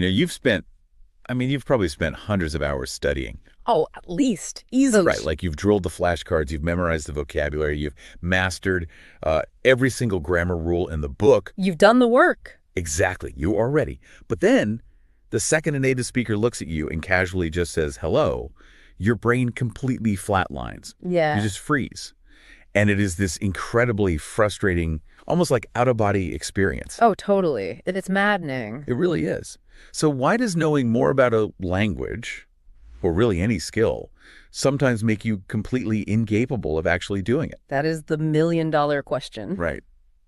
you've probably spent hundreds of hours studying. Oh, at least. Easily. Right, like you've drilled the flashcards, you've memorized the vocabulary, you've mastered every single grammar rule in the book. You've done the work. Exactly, you are ready. But then, the second a native speaker looks at you and casually just says hello, your brain completely flatlines. Yeah. You just freeze. And it is this incredibly frustrating, almost like out-of-body experience. Oh, totally. It's maddening. It really is. So why does knowing more about a language, or really any skill, sometimes make you completely incapable of actually doing it? That is the million-dollar question. Right.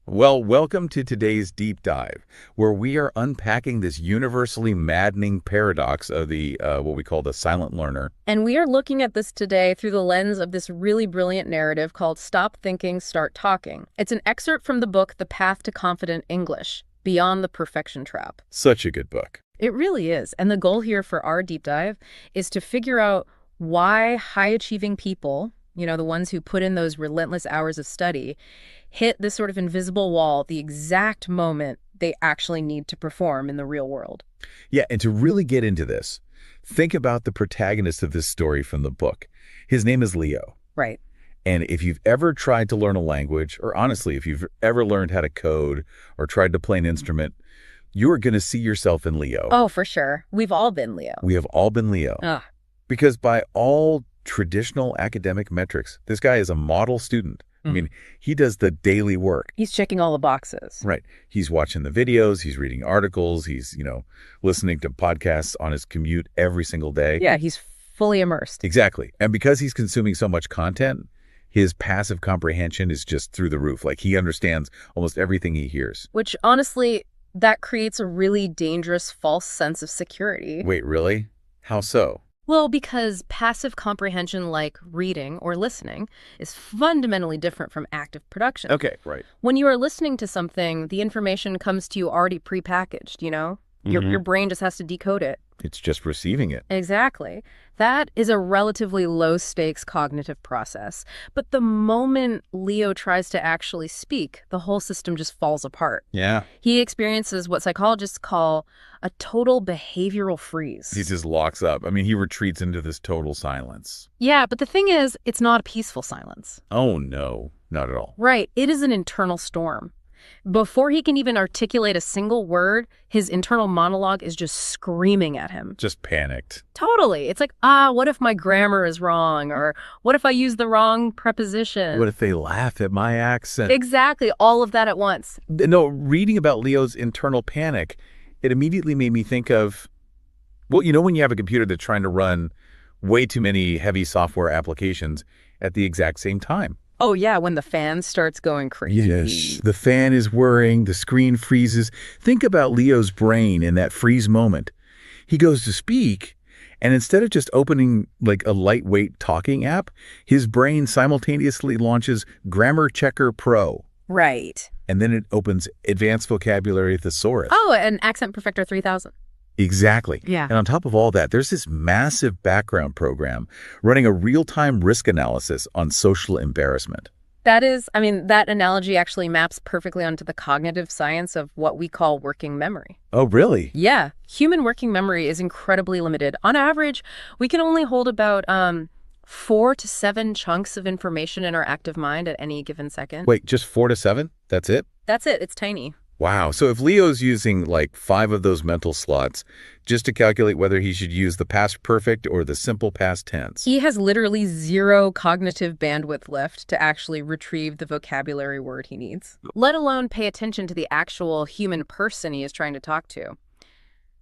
Well, welcome to today's deep dive, where we are unpacking this universally maddening paradox of the what we call the silent learner. And we are looking at this today through the lens of this really brilliant narrative called Stop Thinking, Start Talking. It's an excerpt from the book The Path to Confident English, Beyond the Perfection Trap. Such a good book. It really is. And the goal here for our deep dive is to figure out why high-achieving people, the ones who put in those relentless hours of study, hit this sort of invisible wall the exact moment they actually need to perform in the real world. Yeah, and to really get into this, think about the protagonist of this story from the book. His name is Leo. Right. And if you've ever tried to learn a language, or honestly, if you've ever learned how to code or tried to play an instrument, you are going to see yourself in Leo. Oh, for sure. We've all been Leo. We have all been Leo. Ugh. Because by all traditional academic metrics, this guy is a model student. I mean, he does the daily work. He's checking all the boxes. Right. He's watching the videos, he's reading articles, he's, listening to podcasts on his commute every single day. Yeah, he's fully immersed. Exactly. And because he's consuming so much content, his passive comprehension is just through the roof. Like, he understands almost everything he hears. Which, honestly, that creates a really dangerous false sense of security. Wait, really? How so? Well, because passive comprehension, like reading or listening, is fundamentally different from active production. Okay, right. When you are listening to something, the information comes to you already prepackaged, Your brain just has to decode it. It's just receiving it. Exactly. That is a relatively low-stakes cognitive process. But the moment Leo tries to actually speak, the whole system just falls apart. Yeah. He experiences what psychologists call a total behavioral freeze. He just locks up. I mean, he retreats into this total silence. Yeah, but the thing is, it's not a peaceful silence. Oh, no, not at all. Right. It is an internal storm. Before he can even articulate a single word, his internal monologue is just screaming at him. Just panicked. Totally. It's like, what if my grammar is wrong? Or what if I use the wrong preposition? What if they laugh at my accent? Exactly. All of that at once. No, reading about Leo's internal panic, it immediately made me think of, well, when you have a computer that's trying to run way too many heavy software applications at the exact same time. Oh, yeah, when the fan starts going crazy. Yes, the fan is whirring, the screen freezes. Think about Leo's brain in that freeze moment. He goes to speak, and instead of just opening like a lightweight talking app, his brain simultaneously launches Grammar Checker Pro. Right. And then it opens Advanced Vocabulary Thesaurus. Oh, and Accent Perfector 3000. Exactly. Yeah. And on top of all that, there's this massive background program running a real-time risk analysis on social embarrassment. That analogy actually maps perfectly onto the cognitive science of what we call working memory. Oh, really? Yeah. Human working memory is incredibly limited. On average, we can only hold about 4 to 7 chunks of information in our active mind at any given second. Wait, just 4 to 7? That's it? That's it. It's tiny. Wow. So if Leo's using like 5 of those mental slots just to calculate whether he should use the past perfect or the simple past tense. He has literally 0 cognitive bandwidth left to actually retrieve the vocabulary word he needs, let alone pay attention to the actual human person he is trying to talk to.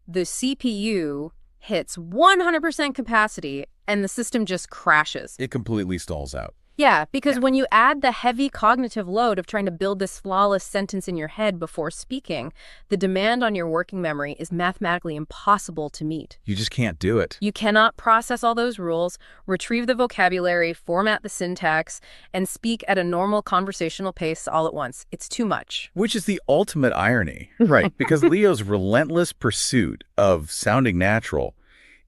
The CPU hits 100% capacity and the system just crashes. It completely stalls out. Yeah, because when you add the heavy cognitive load of trying to build this flawless sentence in your head before speaking, the demand on your working memory is mathematically impossible to meet. You just can't do it. You cannot process all those rules, retrieve the vocabulary, format the syntax, and speak at a normal conversational pace all at once. It's too much. Which is the ultimate irony, right? Because Leo's relentless pursuit of sounding natural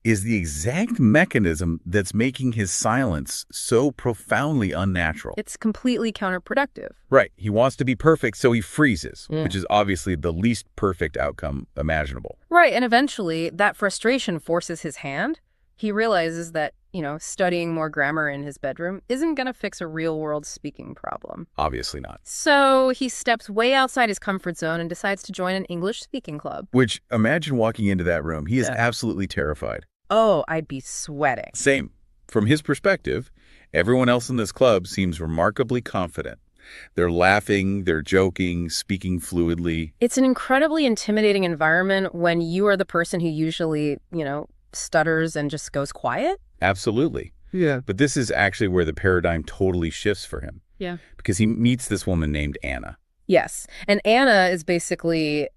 is the exact mechanism that's making his silence so profoundly unnatural. It's completely counterproductive. Right. He wants to be perfect, so he freezes, Yeah. which is obviously the least perfect outcome imaginable. Right, and eventually that frustration forces his hand. He realizes that, studying more grammar in his bedroom isn't going to fix a real-world speaking problem. Obviously not. So he steps way outside his comfort zone and decides to join an English-speaking club. Which, imagine walking into that room. He is absolutely terrified. Oh, I'd be sweating. Same. From his perspective, everyone else in this club seems remarkably confident. They're laughing, they're joking, speaking fluidly. It's an incredibly intimidating environment when you are the person who usually, stutters and just goes quiet. Absolutely. Yeah. But this is actually where the paradigm totally shifts for him. Yeah. Because he meets this woman named Anna. Yes. And Anna is basically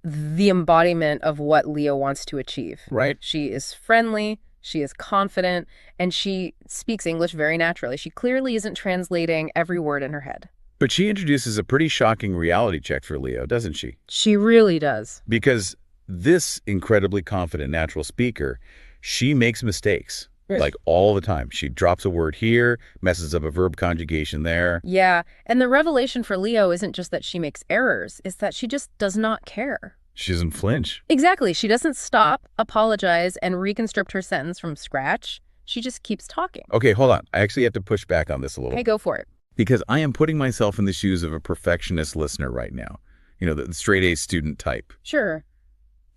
the embodiment of what Leo wants to achieve. Right. She is friendly, she is confident, and she speaks English very naturally. She clearly isn't translating every word in her head. But she introduces a pretty shocking reality check for Leo, doesn't she? She really does. Because this incredibly confident natural speaker, she makes mistakes. Like all the time. She drops a word here, messes up a verb conjugation there. Yeah, and the revelation for Leo isn't just that she makes errors, it's that she just does not care. She doesn't flinch. Exactly. She doesn't stop, apologize, and reconstruct her sentence from scratch. She just keeps talking. Okay, hold on. I actually have to push back on this a little. Hey, go for it. Because I am putting myself in the shoes of a perfectionist listener right now. The straight-A student type. Sure.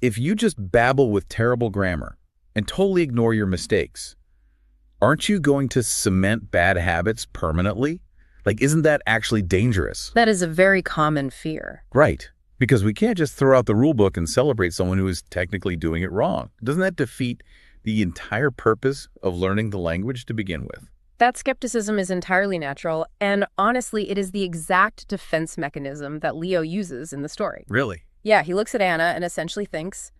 If you just babble with terrible grammar and totally ignore your mistakes, aren't you going to cement bad habits permanently? Like, isn't that actually dangerous? That is a very common fear. Right. Because we can't just throw out the rule book and celebrate someone who is technically doing it wrong. Doesn't that defeat the entire purpose of learning the language to begin with? That skepticism is entirely natural, and honestly, it is the exact defense mechanism that Leo uses in the story. Really? Yeah, he looks at Anna and essentially thinks,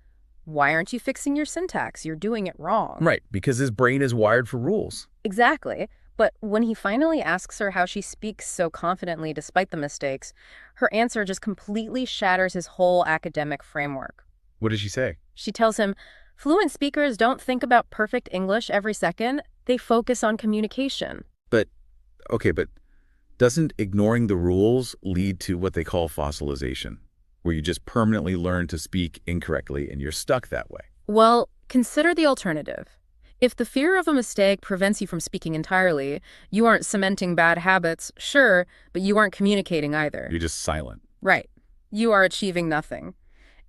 why aren't you fixing your syntax? You're doing it wrong. Right, because his brain is wired for rules. Exactly. But when he finally asks her how she speaks so confidently despite the mistakes, her answer just completely shatters his whole academic framework. What does she say? She tells him, fluent speakers don't think about perfect English every second. They focus on communication. But doesn't ignoring the rules lead to what they call fossilization, where you just permanently learn to speak incorrectly and you're stuck that way? Well, consider the alternative. If the fear of a mistake prevents you from speaking entirely, you aren't cementing bad habits, sure, but you aren't communicating either. You're just silent. Right. You are achieving nothing.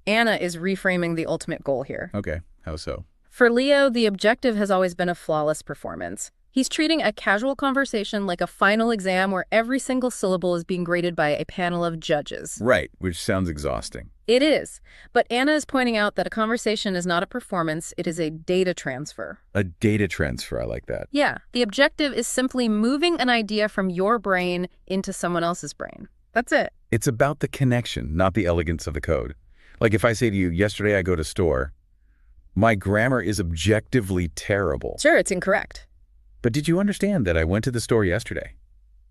Anna is reframing the ultimate goal here. Okay, how so? For Leo, the objective has always been a flawless performance. He's treating a casual conversation like a final exam where every single syllable is being graded by a panel of judges. Right, which sounds exhausting. It is. But Anna is pointing out that a conversation is not a performance, it is a data transfer. A data transfer, I like that. Yeah, the objective is simply moving an idea from your brain into someone else's brain. That's it. It's about the connection, not the elegance of the code. Like if I say to you, yesterday I go to store, my grammar is objectively terrible. Sure, it's incorrect. But did you understand that I went to the store yesterday?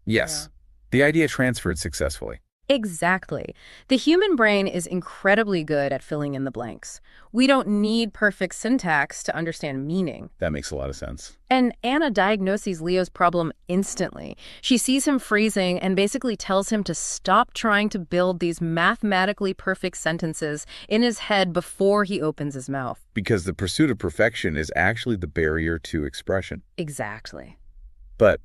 Yes. Yeah. The idea transferred successfully. Exactly. The human brain is incredibly good at filling in the blanks. We don't need perfect syntax to understand meaning. That makes a lot of sense. And Anna diagnoses Leo's problem instantly. She sees him freezing and basically tells him to stop trying to build these mathematically perfect sentences in his head before he opens his mouth. Because the pursuit of perfection is actually the barrier to expression. Exactly. But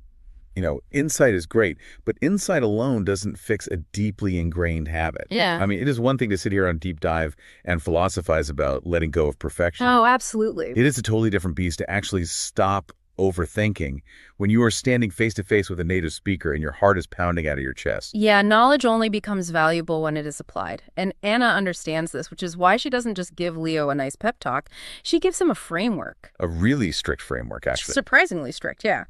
insight is great, but insight alone doesn't fix a deeply ingrained habit. Yeah. I mean, it is one thing to sit here on Deep Dive and philosophize about letting go of perfection. Oh, absolutely. It is a totally different beast to actually stop overthinking when you are standing face to face with a native speaker and your heart is pounding out of your chest. Yeah, knowledge only becomes valuable when it is applied. And Anna understands this, which is why she doesn't just give Leo a nice pep talk. She gives him a framework. A really strict framework, actually. Surprisingly strict, yeah.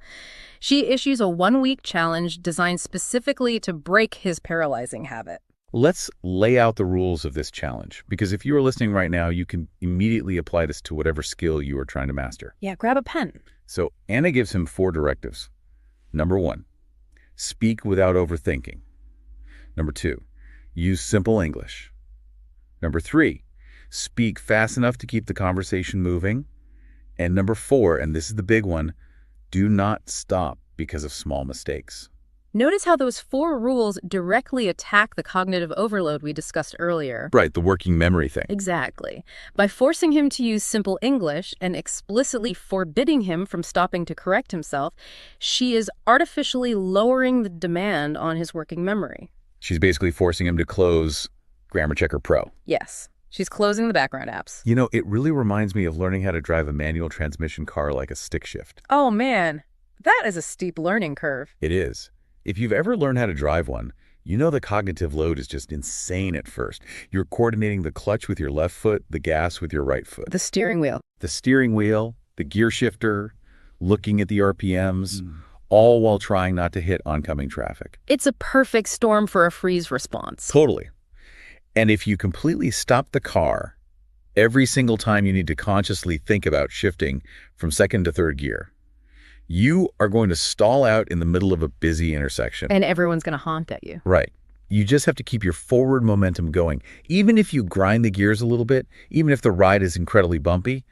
She issues a 1-week challenge designed specifically to break his paralyzing habit. Let's lay out the rules of this challenge, because if you are listening right now, you can immediately apply this to whatever skill you are trying to master. Yeah, grab a pen. So Anna gives him 4 directives. Number 1, speak without overthinking. Number 2, use simple English. Number 3, speak fast enough to keep the conversation moving. And number 4, and this is the big one, do not stop because of small mistakes. Notice how those 4 rules directly attack the cognitive overload we discussed earlier. Right, the working memory thing. Exactly. By forcing him to use simple English and explicitly forbidding him from stopping to correct himself, she is artificially lowering the demand on his working memory. She's basically forcing him to close Grammar Checker Pro. Yes. She's closing the background apps. You know, it really reminds me of learning how to drive a manual transmission car like a stick shift. Oh, man. That is a steep learning curve. It is. If you've ever learned how to drive one, you know the cognitive load is just insane at first. You're coordinating the clutch with your left foot, the gas with your right foot. The steering wheel. The steering wheel, the gear shifter, looking at the RPMs, all while trying not to hit oncoming traffic. It's a perfect storm for a freeze response. Totally. And if you completely stop the car every single time you need to consciously think about shifting from second to third gear, you are going to stall out in the middle of a busy intersection. And everyone's going to honk at you. Right. You just have to keep your forward momentum going. Even if you grind the gears a little bit, even if the ride is incredibly bumpy,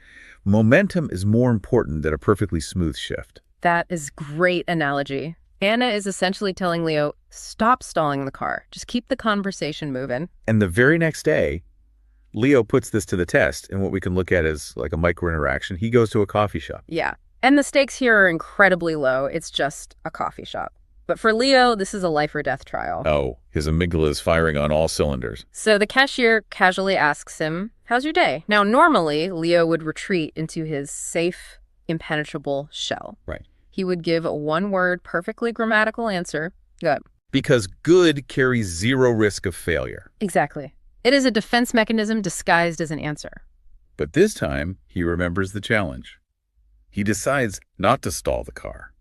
momentum is more important than a perfectly smooth shift. That is great analogy. Anna is essentially telling Leo, stop stalling the car. Just keep the conversation moving. And the very next day, Leo puts this to the test in what we can look at as like a micro interaction. He goes to a coffee shop. Yeah. And the stakes here are incredibly low. It's just a coffee shop. But for Leo, this is a life or death trial. Oh, his amygdala is firing on all cylinders. So the cashier casually asks him, how's your day? Now, normally, Leo would retreat into his safe, impenetrable shell. Right. He would give a one-word, perfectly grammatical answer. Good. Because good carries zero risk of failure. Exactly. It is a defense mechanism disguised as an answer. But this time, he remembers the challenge. He decides not to stall the car.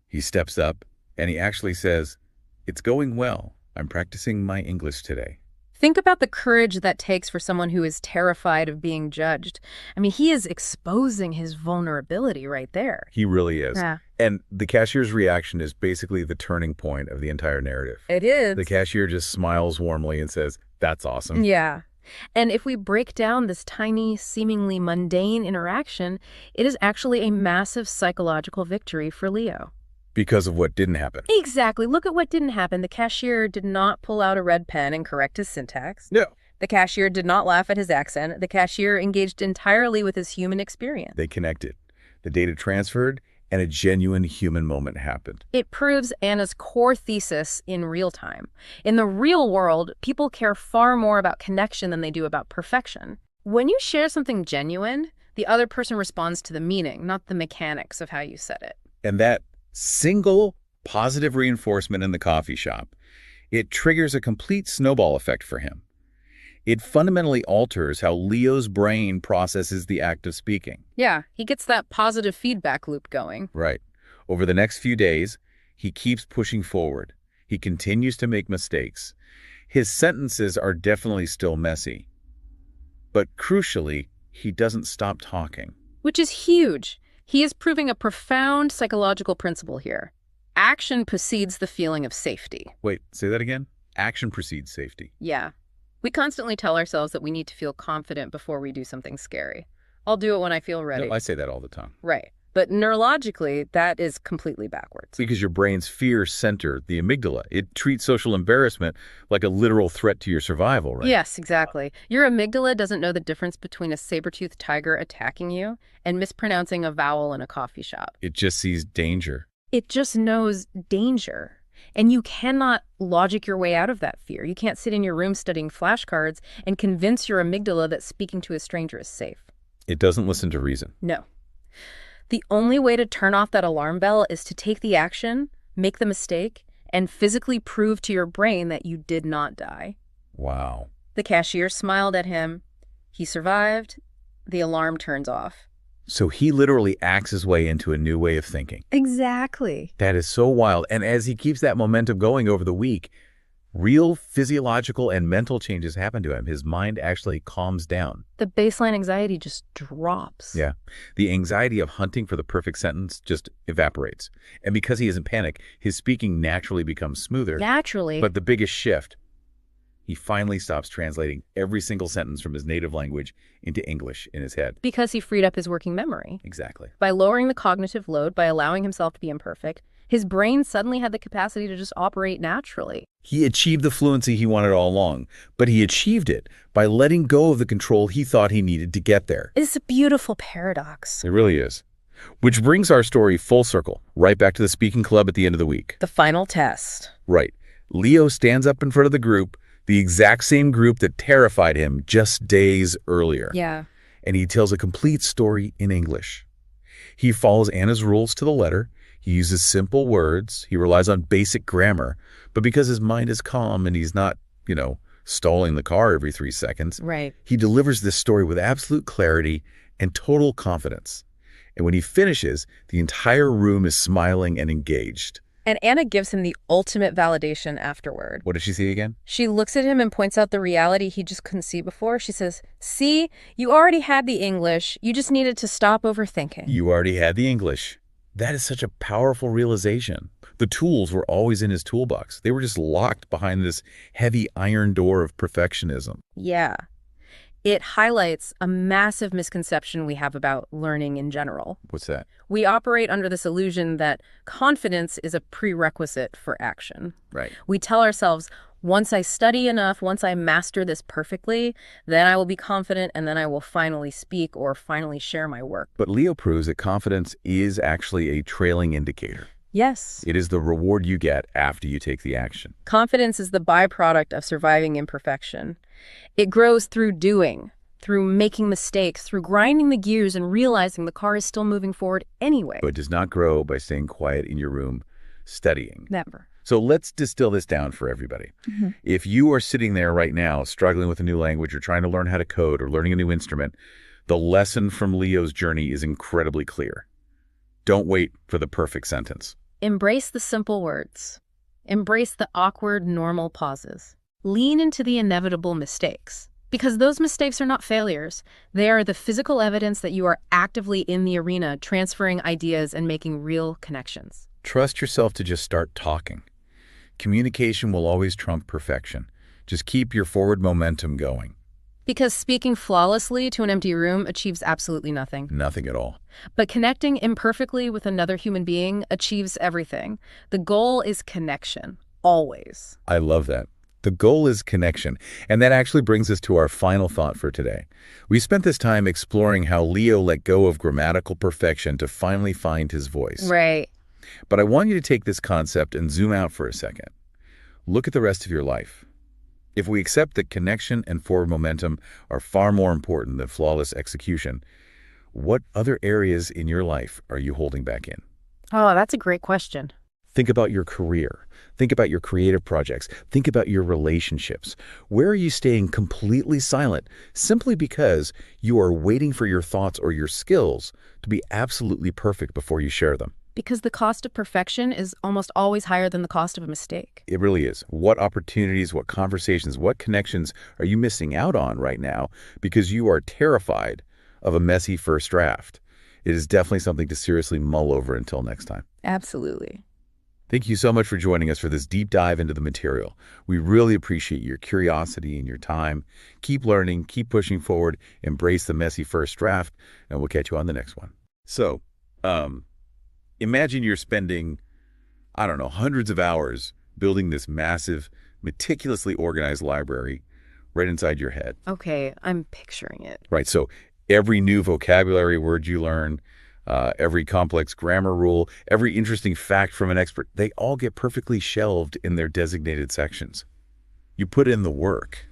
He steps up and he actually says, it's going well. I'm practicing my English today. Think about the courage that takes for someone who is terrified of being judged. I mean, he is exposing his vulnerability right there. He really is. Yeah. And the cashier's reaction is basically the turning point of the entire narrative. It is. The cashier just smiles warmly and says, that's awesome. Yeah. And if we break down this tiny, seemingly mundane interaction, it is actually a massive psychological victory for Leo. Because of what didn't happen. Exactly. Look at what didn't happen. The cashier did not pull out a red pen and correct his syntax. No. The cashier did not laugh at his accent. The cashier engaged entirely with his human experience. They connected. The data transferred, and a genuine human moment happened. It proves Anna's core thesis in real time. In the real world, people care far more about connection than they do about perfection. When you share something genuine, the other person responds to the meaning, not the mechanics of how you said it. And that single positive reinforcement in the coffee shop, it triggers a complete snowball effect for him. It fundamentally alters how Leo's brain processes the act of speaking. Yeah, he gets that positive feedback loop going. Right. Over the next few days, he keeps pushing forward. He continues to make mistakes. His sentences are definitely still messy. But crucially, he doesn't stop talking. Which is huge. He is proving a profound psychological principle here. Action precedes the feeling of safety. Wait, say that again? Action precedes safety. Yeah. We constantly tell ourselves that we need to feel confident before we do something scary. I'll do it when I feel ready. No, I say that all the time. Right. But neurologically, that is completely backwards. Because your brain's fear center, the amygdala, it treats social embarrassment like a literal threat to your survival, right? Yes, exactly. Your amygdala doesn't know the difference between a saber-toothed tiger attacking you and mispronouncing a vowel in a coffee shop. It just sees danger. It just knows danger. And you cannot logic your way out of that fear. You can't sit in your room studying flashcards and convince your amygdala that speaking to a stranger is safe. It doesn't listen to reason. No. The only way to turn off that alarm bell is to take the action, make the mistake, and physically prove to your brain that you did not die. Wow. The cashier smiled at him. He survived. The alarm turns off. So he literally acts his way into a new way of thinking. Exactly. That is so wild. And as he keeps that momentum going over the week, real physiological and mental changes happen to him. His mind actually calms down. The baseline anxiety just drops. Yeah. The anxiety of hunting for the perfect sentence just evaporates. And because he is in panic, his speaking naturally becomes smoother. Naturally. But the biggest shift, He finally stops translating every single sentence from his native language into English in his head. Because he freed up his working memory. Exactly. By lowering the cognitive load, by allowing himself to be imperfect, his brain suddenly had the capacity to just operate naturally. He achieved the fluency he wanted all along, but he achieved it by letting go of the control he thought he needed to get there. It's a beautiful paradox. It really is. Which brings our story full circle, right back to the speaking club at the end of the week. The final test. Right. Leo stands up in front of the group, the exact same group that terrified him just days earlier. Yeah. And he tells a complete story in English. He follows Anna's rules to the letter. He uses simple words. He relies on basic grammar. But because his mind is calm and he's not, stalling the car every 3 seconds, Right. he delivers this story with absolute clarity and total confidence. And when he finishes, the entire room is smiling and engaged. And Anna gives him the ultimate validation afterward. What does she say again? She looks at him and points out the reality he just couldn't see before. She says, "See, you already had the English. You just needed to stop overthinking." You already had the English. That is such a powerful realization. The tools were always in his toolbox. They were just locked behind this heavy iron door of perfectionism. Yeah. It highlights a massive misconception we have about learning in general. What's that? We operate under this illusion that confidence is a prerequisite for action. Right. We tell ourselves, once I study enough, once I master this perfectly, then I will be confident and then I will finally speak or finally share my work. But Leo proves that confidence is actually a trailing indicator. Yes. It is the reward you get after you take the action. Confidence is the byproduct of surviving imperfection. It grows through doing, through making mistakes, through grinding the gears and realizing the car is still moving forward anyway. But it does not grow by staying quiet in your room, studying. Never. So let's distill this down for everybody. If you are sitting there right now struggling with a new language or trying to learn how to code or learning a new instrument, the lesson from Leo's journey is incredibly clear. Don't wait for the perfect sentence. Embrace the simple words. Embrace the awkward, normal pauses. Lean into the inevitable mistakes. Because those mistakes are not failures. They are the physical evidence that you are actively in the arena, transferring ideas and making real connections. Trust yourself to just start talking. Communication will always trump perfection. Just keep your forward momentum going. Because speaking flawlessly to an empty room achieves absolutely nothing. Nothing at all. But connecting imperfectly with another human being achieves everything. The goal is connection, always. I love that. The goal is connection. And that actually brings us to our final thought for today. We spent this time exploring how Leo let go of grammatical perfection to finally find his voice. Right. But I want you to take this concept and zoom out for a second. Look at the rest of your life. If we accept that connection and forward momentum are far more important than flawless execution, what other areas in your life are you holding back in? Oh, that's a great question. Think about your career. Think about your creative projects. Think about your relationships. Where are you staying completely silent simply because you are waiting for your thoughts or your skills to be absolutely perfect before you share them? Because the cost of perfection is almost always higher than the cost of a mistake. It really is. What opportunities, what conversations, what connections are you missing out on right now because you are terrified of a messy first draft? It is definitely something to seriously mull over until next time. Absolutely. Thank you so much for joining us for this deep dive into the material. We really appreciate your curiosity and your time. Keep learning, keep pushing forward, embrace the messy first draft, and we'll catch you on the next one. So, imagine you're spending, hundreds of hours building this massive, meticulously organized library right inside your head. Okay, I'm picturing it. Right, so every new vocabulary word you learn, every complex grammar rule, every interesting fact from an expert, they all get perfectly shelved in their designated sections. You put in the work,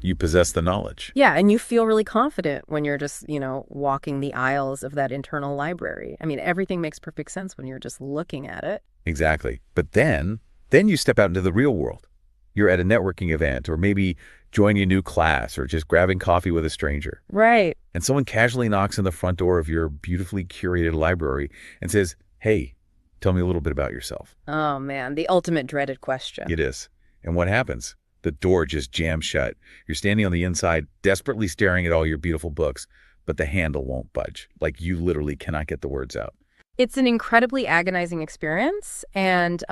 you possess the knowledge. Yeah, and you feel really confident when you're just, walking the aisles of that internal library. I mean, everything makes perfect sense when you're just looking at it. Exactly. But then you step out into the real world. You're at a networking event or maybe joining a new class or just grabbing coffee with a stranger. Right. And someone casually knocks on the front door of your beautifully curated library and says, "Hey, tell me a little bit about yourself." Oh, man, the ultimate dreaded question. It is. And what happens? The door just jams shut. You're standing on the inside, desperately staring at all your beautiful books, but the handle won't budge. Like you literally cannot get the words out. It's an incredibly agonizing experience, and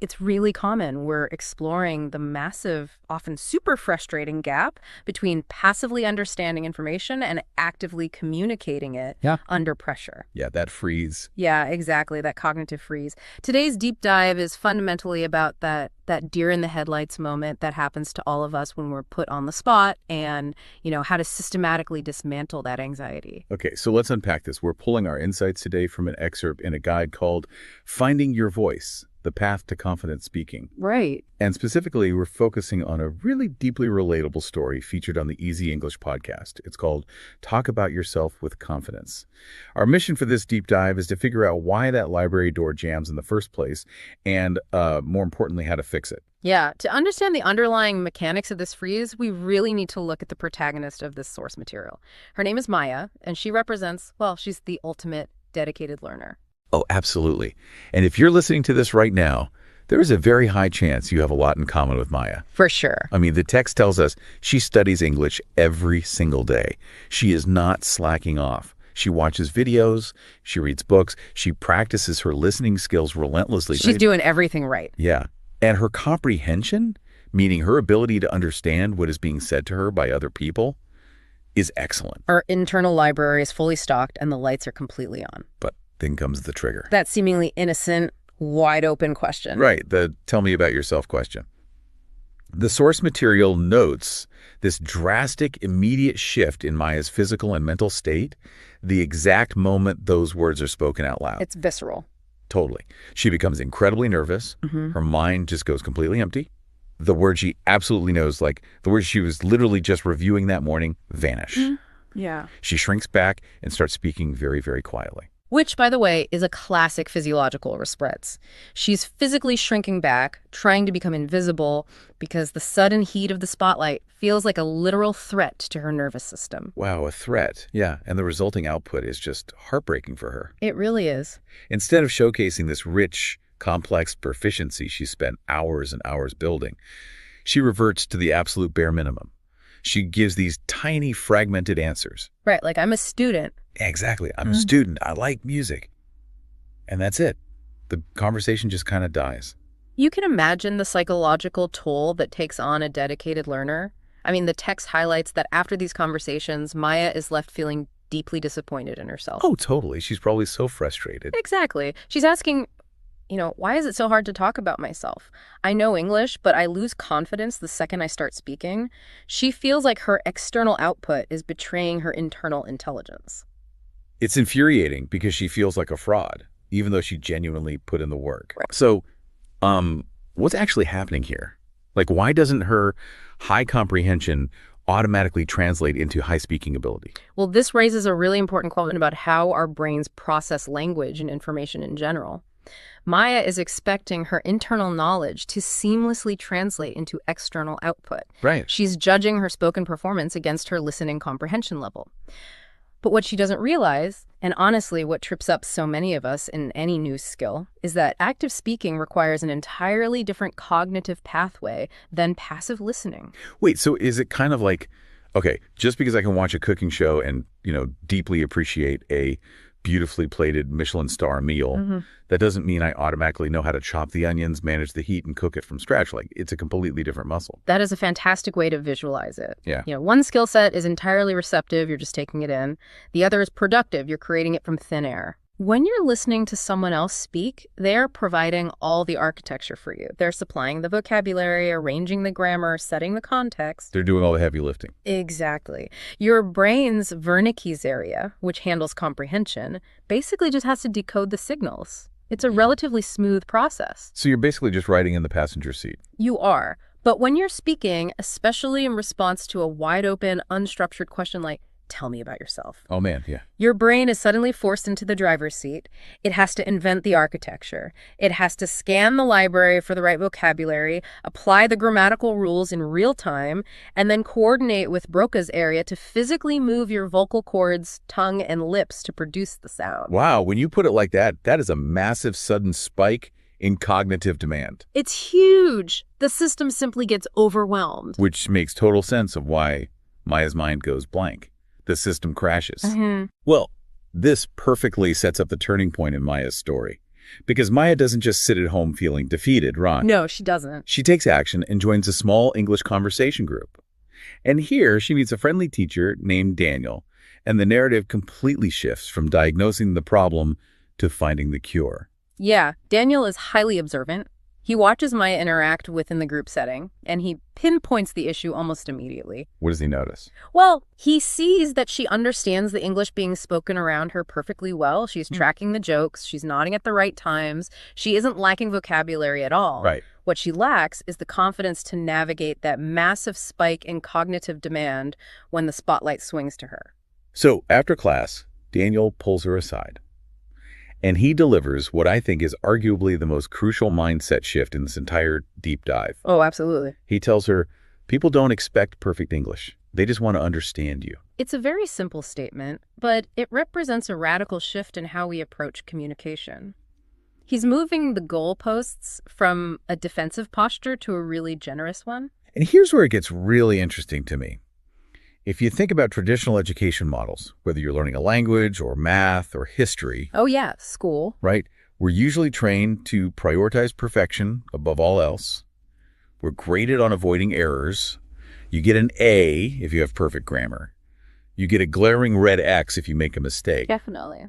it's really common. We're exploring the massive, often super frustrating gap between passively understanding information and actively communicating it Yeah. under pressure. Yeah, that freeze. Yeah, exactly, that cognitive freeze. Today's deep dive is fundamentally about that deer in the headlights moment that happens to all of us when we're put on the spot and, how to systematically dismantle that anxiety. Okay, so let's unpack this. We're pulling our insights today from an excerpt in a guide called Finding Your Voice, The Path to Confident Speaking. Right. And specifically, we're focusing on a really deeply relatable story featured on the Easy English podcast. It's called Talk About Yourself with Confidence. Our mission for this deep dive is to figure out why that library door jams in the first place and, more importantly, how to fix it. Yeah, to understand the underlying mechanics of this freeze, we really need to look at the protagonist of this source material. Her name is Maya, and she represents, well, she's the ultimate dedicated learner. Oh, absolutely. And if you're listening to this right now, there is a very high chance you have a lot in common with Maya. For sure. I mean, the text tells us she studies English every single day. She is not slacking off. She watches videos, she reads books, she practices her listening skills relentlessly. She's doing everything right. Yeah. And her comprehension, meaning her ability to understand what is being said to her by other people, is excellent. Our internal library is fully stocked and the lights are completely on. But then comes the trigger. That seemingly innocent, wide open question. Right, the tell me about yourself question. The source material notes this drastic, immediate shift in Maya's physical and mental state the exact moment those words are spoken out loud. It's visceral. Totally. She becomes incredibly nervous. Her mind just goes completely empty. The words she absolutely knows, like the words she was literally just reviewing that morning, vanish. Yeah. She shrinks back and starts speaking very, very quietly. Which, by the way, is a classic physiological response. She's physically shrinking back, trying to become invisible, because the sudden heat of the spotlight feels like a literal threat to her nervous system. Wow, a threat. Yeah, and the resulting output is just heartbreaking for her. It really is. Instead of showcasing this rich, complex proficiency she spent hours and hours building, she reverts to the absolute bare minimum. She gives these tiny, fragmented answers. Right, like I'm a student. Exactly. I'm a student. I like music. And that's it. The conversation just kind of dies. You can imagine the psychological toll that takes on a dedicated learner. I mean, the text highlights that after these conversations, Maya is left feeling deeply disappointed in herself. Oh, totally. She's probably so frustrated. Exactly. She's asking, why is it so hard to talk about myself? I know English, but I lose confidence the second I start speaking. She feels like her external output is betraying her internal intelligence. It's infuriating because she feels like a fraud, even though she genuinely put in the work. Right. So, what's actually happening here? Like, why doesn't her high comprehension automatically translate into high speaking ability? Well, this raises a really important question about how our brains process language and information in general. Maya is expecting her internal knowledge to seamlessly translate into external output. Right. She's judging her spoken performance against her listening comprehension level. But what she doesn't realize, and honestly what trips up so many of us in any new skill, is that active speaking requires an entirely different cognitive pathway than passive listening. Wait, so is it kind of like, okay, just because I can watch a cooking show and, deeply appreciate a beautifully plated Michelin star meal, that doesn't mean I automatically know how to chop the onions, manage the heat, and cook it from scratch. Like, it's a completely different muscle. That is a fantastic way to visualize it. Yeah. One skill set is entirely receptive, you're just taking it in. The other is productive, you're creating it from thin air. When you're listening to someone else speak, they're providing all the architecture for you. They're supplying the vocabulary, arranging the grammar, setting the context. They're doing all the heavy lifting. Exactly. Your brain's Wernicke's area, which handles comprehension, basically just has to decode the signals. It's a relatively smooth process. So you're basically just riding in the passenger seat. You are. But when you're speaking, especially in response to a wide open, unstructured question like, tell me about yourself. Oh, man, yeah. Your brain is suddenly forced into the driver's seat. It has to invent the architecture. It has to scan the library for the right vocabulary, apply the grammatical rules in real time, and then coordinate with Broca's area to physically move your vocal cords, tongue, and lips to produce the sound. Wow, when you put it like that, that is a massive sudden spike in cognitive demand. It's huge. The system simply gets overwhelmed. Which makes total sense of why Maya's mind goes blank. The system crashes. Well, This perfectly sets up the turning point in Maya's story. Because Maya doesn't just sit at home feeling defeated, right? No, she doesn't. She takes action and joins a small English conversation group. And here she meets a friendly teacher named Daniel, and the narrative completely shifts from diagnosing the problem to finding the cure. Yeah, Daniel is highly observant. He watches Maya interact within the group setting, and he pinpoints the issue almost immediately. What does he notice? Well, he sees that she understands the English being spoken around her perfectly well. She's tracking the jokes. She's nodding at the right times. She isn't lacking vocabulary at all. Right. What she lacks is the confidence to navigate that massive spike in cognitive demand when the spotlight swings to her. So after class, Daniel pulls her aside. And he delivers what I think is arguably the most crucial mindset shift in this entire deep dive. Oh, absolutely. He tells her, people don't expect perfect English. They just want to understand you. It's a very simple statement, but it represents a radical shift in how we approach communication. He's moving the goalposts from a defensive posture to a really generous one. And here's where it gets really interesting to me. If you think about traditional education models, whether you're learning a language or math or history, Oh yeah, school. right, we're usually trained to prioritize perfection above all else. We're graded on avoiding errors. You get an A if you have perfect grammar. You get a glaring red X if you make a mistake. Definitely.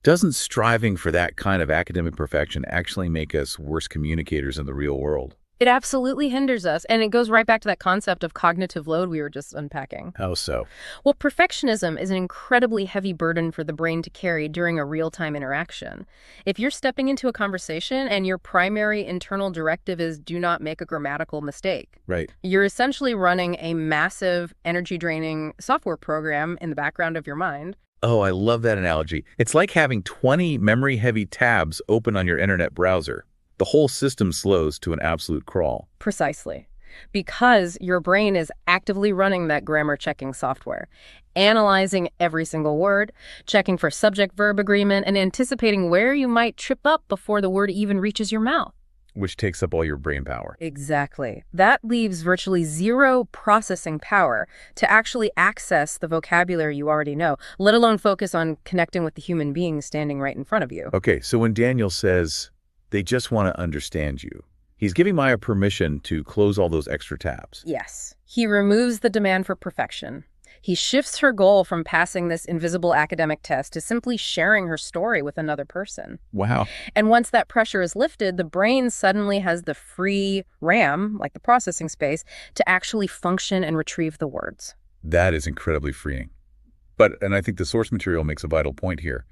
Doesn't striving for that kind of academic perfection actually make us worse communicators in the real world? It absolutely hinders us, and it goes right back to that concept of cognitive load we were just unpacking. How so? Well, perfectionism is an incredibly heavy burden for the brain to carry during a real-time interaction. If you're stepping into a conversation and your primary internal directive is do not make a grammatical mistake, Right. you're essentially running a massive, energy-draining software program in the background of your mind. Oh, I love that analogy. It's like having 20 memory-heavy tabs open on your internet browser. The whole system slows to an absolute crawl. Precisely. Because your brain is actively running that grammar checking software, analyzing every single word, checking for subject-verb agreement, and anticipating where you might trip up before the word even reaches your mouth. Which takes up all your brain power. Exactly. That leaves virtually zero processing power to actually access the vocabulary you already know, let alone focus on connecting with the human being standing right in front of you. Okay, so when Daniel says, they just want to understand you, he's giving Maya permission to close all those extra tabs. Yes. He removes the demand for perfection. He shifts her goal from passing this invisible academic test to simply sharing her story with another person. Wow. And once that pressure is lifted, the brain suddenly has the free RAM, like the processing space, to actually function and retrieve the words. That is incredibly freeing. And I think the source material makes a vital point here.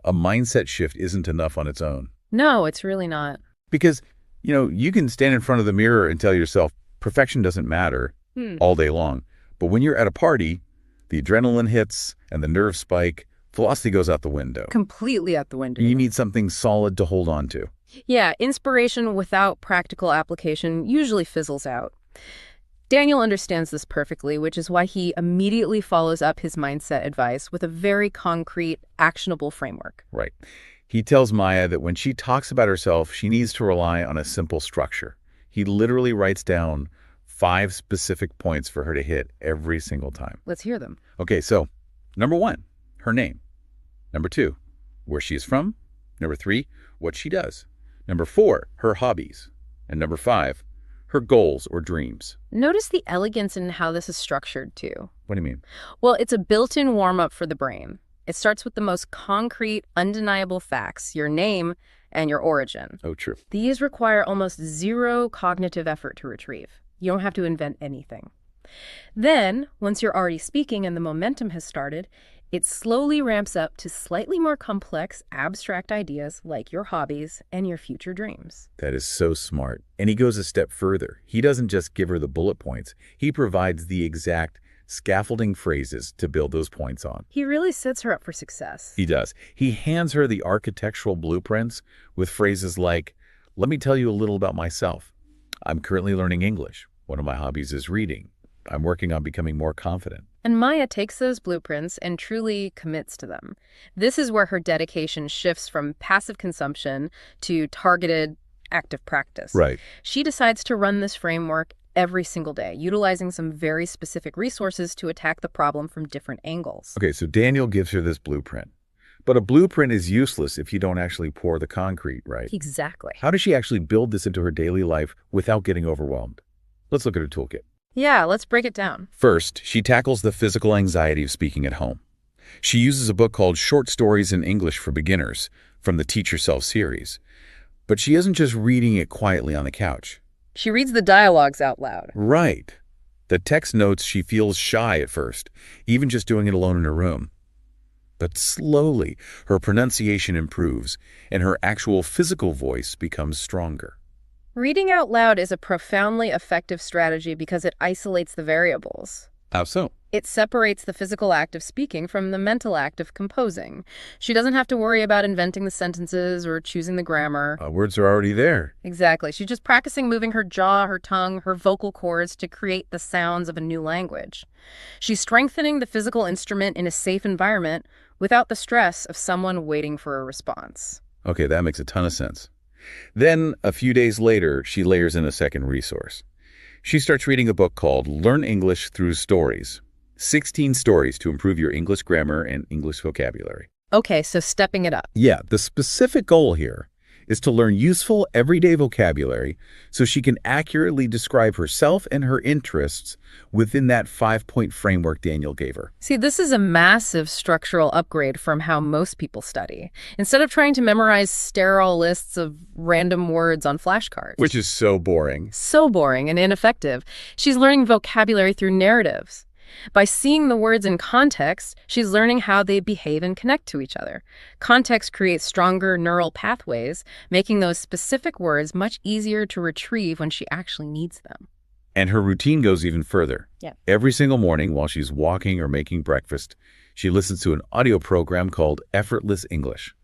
A mindset shift isn't enough on its own. No, it's really not. Because, you can stand in front of the mirror and tell yourself perfection doesn't matter all day long. But when you're at a party, the adrenaline hits and the nerves spike, velocity goes out the window. Completely out the window. You need something solid to hold on to. Yeah, inspiration without practical application usually fizzles out. Daniel understands this perfectly, which is why he immediately follows up his mindset advice with a very concrete, actionable framework. Right. He tells Maya that when she talks about herself, she needs to rely on a simple structure. He literally writes down 5 specific points for her to hit every single time. Let's hear them. Okay, so number 1, her name. Number 2, where she is from. Number 3, what she does. Number 4, her hobbies. And number 5, her goals or dreams. Notice the elegance in how this is structured, too. What do you mean? Well, it's a built-in warm-up for the brain. It starts with the most concrete, undeniable facts, your name and your origin. Oh, true. These require almost zero cognitive effort to retrieve. You don't have to invent anything. Then, once you're already speaking and the momentum has started, it slowly ramps up to slightly more complex, abstract ideas like your hobbies and your future dreams. That is so smart. And he goes a step further. He doesn't just give her the bullet points. He provides the exact scaffolding phrases to build those points on. He really sets her up for success. He does. He hands her the architectural blueprints with phrases like, let me tell you a little about myself. I'm currently learning English. One of my hobbies is reading. I'm working on becoming more confident. And Maya takes those blueprints and truly commits to them. This is where her dedication shifts from passive consumption to targeted active practice. Right. She decides to run this framework every single day, utilizing some very specific resources to attack the problem from different angles. Okay, so Daniel gives her this blueprint. But a blueprint is useless if you don't actually pour the concrete, right? Exactly. How does she actually build this into her daily life without getting overwhelmed? Let's look at her toolkit. Yeah, let's break it down. First, she tackles the physical anxiety of speaking at home. She uses a book called Short Stories in English for Beginners from the Teach Yourself series. But she isn't just reading it quietly on the couch. She reads the dialogues out loud. Right. The text notes she feels shy at first, even just doing it alone in her room. But slowly, her pronunciation improves, and her actual physical voice becomes stronger. Reading out loud is a profoundly effective strategy because it isolates the variables. How so? It separates the physical act of speaking from the mental act of composing. She doesn't have to worry about inventing the sentences or choosing the grammar. Words are already there. Exactly. She's just practicing moving her jaw, her tongue, her vocal cords to create the sounds of a new language. She's strengthening the physical instrument in a safe environment without the stress of someone waiting for a response. Okay, that makes a ton of sense. Then, a few days later, she layers in a second resource. She starts reading a book called Learn English Through Stories. 16 stories to improve your English grammar and English vocabulary. Okay, so stepping it up. Yeah, the specific goal here is to learn useful everyday vocabulary so she can accurately describe herself and her interests within that 5-point framework Daniel gave her. See, this is a massive structural upgrade from how most people study. Instead of trying to memorize sterile lists of random words on flashcards. Which is so boring. So boring and ineffective. She's learning vocabulary through narratives. By seeing the words in context, she's learning how they behave and connect to each other. Context creates stronger neural pathways, making those specific words much easier to retrieve when she actually needs them. And her routine goes even further. Yeah. Every single morning while she's walking or making breakfast, she listens to an audio program called Effortless English.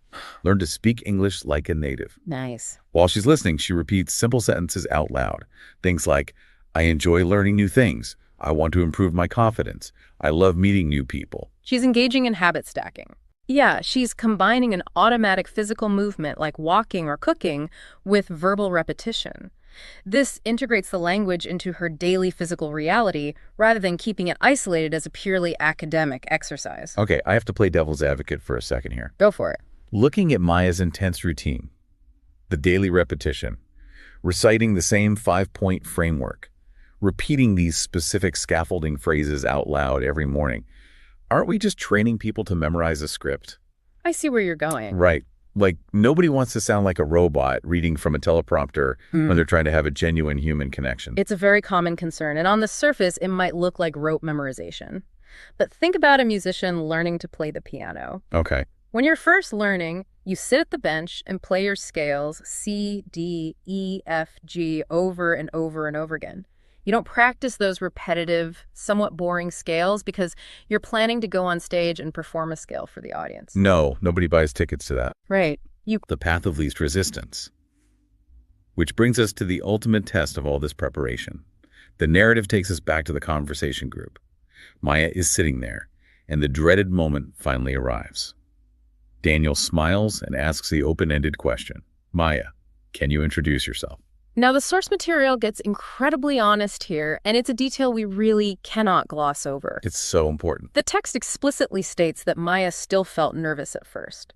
Learn to speak English like a native. Nice. While she's listening, she repeats simple sentences out loud. Things like, I enjoy learning new things. I want to improve my confidence. I love meeting new people. She's engaging in habit stacking. Yeah, she's combining an automatic physical movement like walking or cooking with verbal repetition. This integrates the language into her daily physical reality rather than keeping it isolated as a purely academic exercise. Okay, I have to play devil's advocate for a second here. Go for it. Looking at Maya's intense routine, the daily repetition, reciting the same 5-point framework, repeating these specific scaffolding phrases out loud every morning, aren't we just training people to memorize a script? I see where you're going. Right. Like, nobody wants to sound like a robot reading from a teleprompter when they're trying to have a genuine human connection. It's a very common concern, and on the surface, it might look like rote memorization. But think about a musician learning to play the piano. Okay. When you're first learning, you sit at the bench and play your scales C, D, E, F, G over and over and over again. You don't practice those repetitive, somewhat boring scales because you're planning to go on stage and perform a scale for the audience. No, nobody buys tickets to that. Right. The path of least resistance. Which brings us to the ultimate test of all this preparation. The narrative takes us back to the conversation group. Maya is sitting there, and the dreaded moment finally arrives. Daniel smiles and asks the open-ended question. Maya, can you introduce yourself? Now, the source material gets incredibly honest here, and it's a detail we really cannot gloss over. It's so important. The text explicitly states that Maya still felt nervous at first.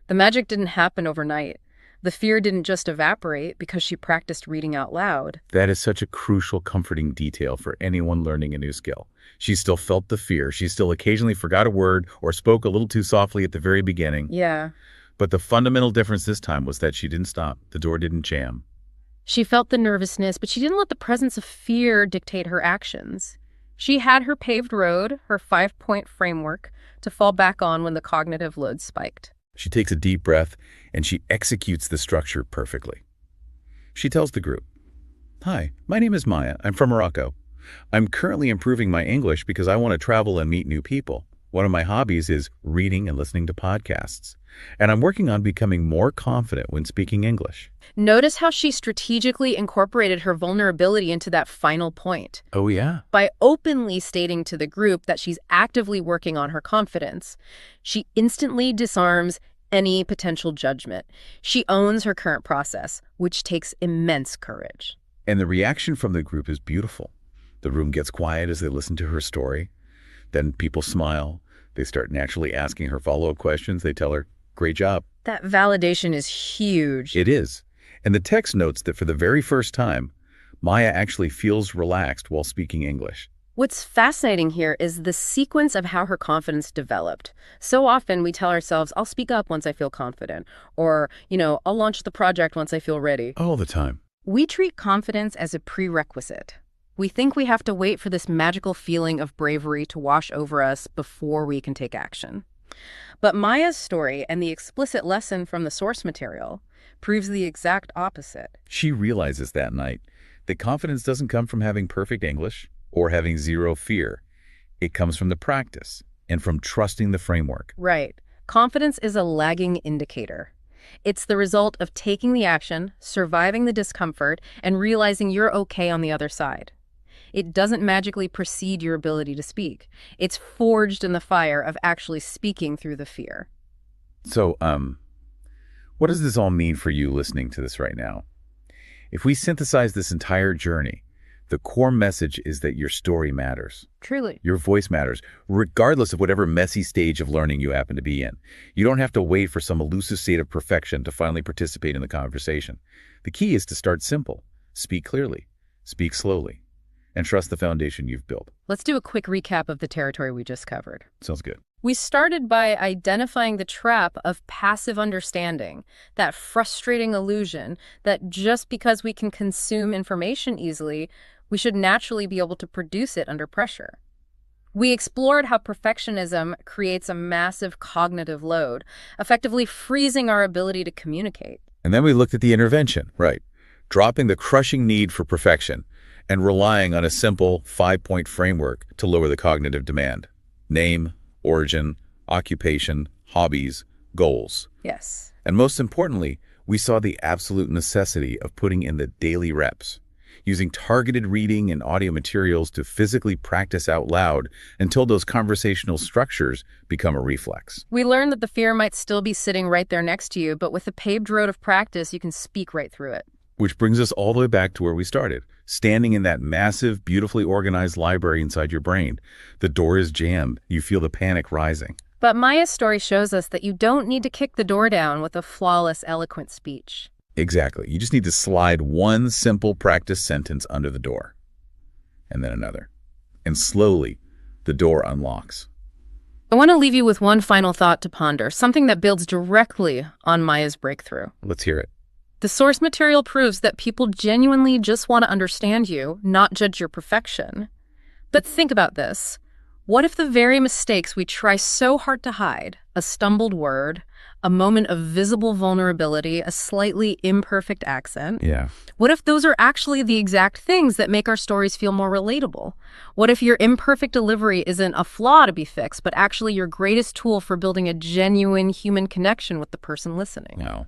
The magic didn't happen overnight. The fear didn't just evaporate because she practiced reading out loud. That is such a crucial, comforting detail for anyone learning a new skill. She still felt the fear. She still occasionally forgot a word or spoke a little too softly at the very beginning. Yeah. But the fundamental difference this time was that she didn't stop. The door didn't jam. She felt the nervousness, but she didn't let the presence of fear dictate her actions. She had her paved road, her 5-point framework, to fall back on when the cognitive load spiked. She takes a deep breath, and she executes the structure perfectly. She tells the group, Hi, my name is Maya. I'm from Morocco. I'm currently improving my English because I want to travel and meet new people. One of my hobbies is reading and listening to podcasts. And I'm working on becoming more confident when speaking English. Notice how she strategically incorporated her vulnerability into that final point. Oh, yeah? By openly stating to the group that she's actively working on her confidence, she instantly disarms any potential judgment. She owns her current process, which takes immense courage. And the reaction from the group is beautiful. The room gets quiet as they listen to her story. Then people smile. They start naturally asking her follow-up questions. They tell her, "Great job." That validation is huge. It is. And the text notes that for the very first time, Maya actually feels relaxed while speaking English. What's fascinating here is the sequence of how her confidence developed. So often we tell ourselves, I'll speak up once I feel confident, or, I'll launch the project once I feel ready. All the time. We treat confidence as a prerequisite. We think we have to wait for this magical feeling of bravery to wash over us before we can take action. But Maya's story and the explicit lesson from the source material proves the exact opposite. She realizes that night that confidence doesn't come from having perfect English or having zero fear. It comes from the practice and from trusting the framework. Right. Confidence is a lagging indicator. It's the result of taking the action, surviving the discomfort, and realizing you're okay on the other side. It doesn't magically precede your ability to speak. It's forged in the fire of actually speaking through the fear. So, what does this all mean for you listening to this right now? If we synthesize this entire journey, the core message is that your story matters. Truly. Your voice matters, regardless of whatever messy stage of learning you happen to be in. You don't have to wait for some elusive state of perfection to finally participate in the conversation. The key is to start simple, speak clearly, speak slowly, and trust the foundation you've built. Let's do a quick recap of the territory we just covered. Sounds good. We started by identifying the trap of passive understanding, that frustrating illusion that just because we can consume information easily, we should naturally be able to produce it under pressure. We explored how perfectionism creates a massive cognitive load, effectively freezing our ability to communicate. And then we looked at the intervention, right? Dropping the crushing need for perfection and relying on a simple 5-point framework to lower the cognitive demand. Name, origin, occupation, hobbies, goals. Yes. And most importantly, we saw the absolute necessity of putting in the daily reps, using targeted reading and audio materials to physically practice out loud until those conversational structures become a reflex. We learned that the fear might still be sitting right there next to you, but with the paved road of practice, you can speak right through it. Which brings us all the way back to where we started, standing in that massive, beautifully organized library inside your brain. The door is jammed. You feel the panic rising. But Maya's story shows us that you don't need to kick the door down with a flawless, eloquent speech. Exactly. You just need to slide one simple practice sentence under the door, and then another. And slowly, the door unlocks. I want to leave you with one final thought to ponder, something that builds directly on Maya's breakthrough. Let's hear it. The source material proves that people genuinely just want to understand you, not judge your perfection. But think about this. What if the very mistakes we try so hard to hide, a stumbled word, a moment of visible vulnerability, a slightly imperfect accent, what if those are actually the exact things that make our stories feel more relatable? What if your imperfect delivery isn't a flaw to be fixed, but actually your greatest tool for building a genuine human connection with the person listening? No.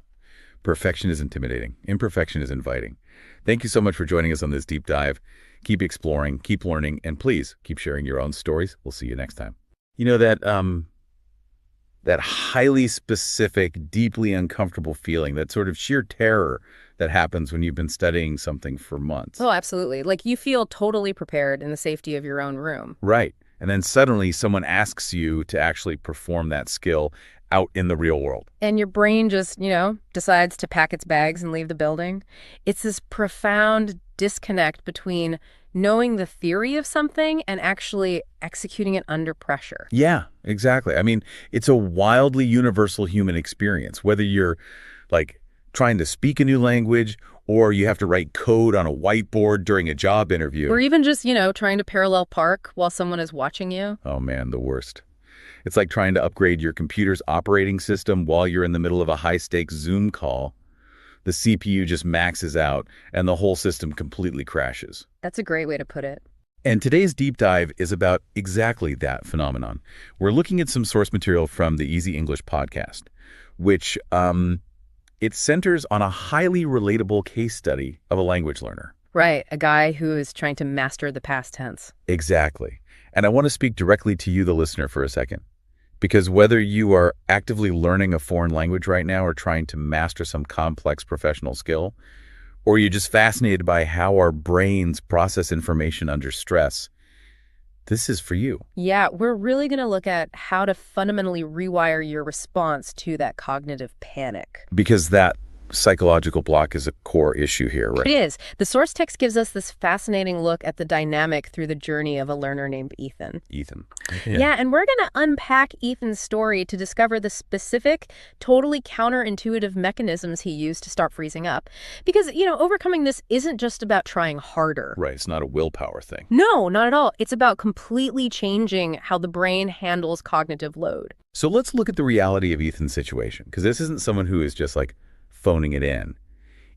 Perfection is intimidating. Imperfection is inviting. Thank you so much for joining us on this deep dive. Keep exploring, keep learning, and please keep sharing your own stories. We'll see you next time. You know that highly specific, deeply uncomfortable feeling, that sort of sheer terror that happens when you've been studying something for months. Oh, absolutely. Like you feel totally prepared in the safety of your own room. Right. And then suddenly someone asks you to actually perform that skill out in the real world. And your brain just, decides to pack its bags and leave the building. It's this profound disconnect between knowing the theory of something and actually executing it under pressure. Yeah, exactly. I mean, it's a wildly universal human experience, whether you're like trying to speak a new language or you have to write code on a whiteboard during a job interview. Or even just, trying to parallel park while someone is watching you. Oh man, the worst. It's like trying to upgrade your computer's operating system while you're in the middle of a high-stakes Zoom call. The CPU just maxes out and the whole system completely crashes. That's a great way to put it. And today's deep dive is about exactly that phenomenon. We're looking at some source material from the Easy English podcast, which it centers on a highly relatable case study of a language learner. Right, a guy who is trying to master the past tense. Exactly. And I want to speak directly to you, the listener, for a second. Because whether you are actively learning a foreign language right now or trying to master some complex professional skill, or you're just fascinated by how our brains process information under stress, this is for you. Yeah, we're really going to look at how to fundamentally rewire your response to that cognitive panic. Because that psychological block is a core issue here, right? It is. The source text gives us this fascinating look at the dynamic through the journey of a learner named Ethan. Ethan. Yeah, and we're going to unpack Ethan's story to discover the specific, totally counterintuitive mechanisms he used to start freezing up. Because, overcoming this isn't just about trying harder. Right, it's not a willpower thing. No, not at all. It's about completely changing how the brain handles cognitive load. So let's look at the reality of Ethan's situation, because this isn't someone who is just like phoning it in.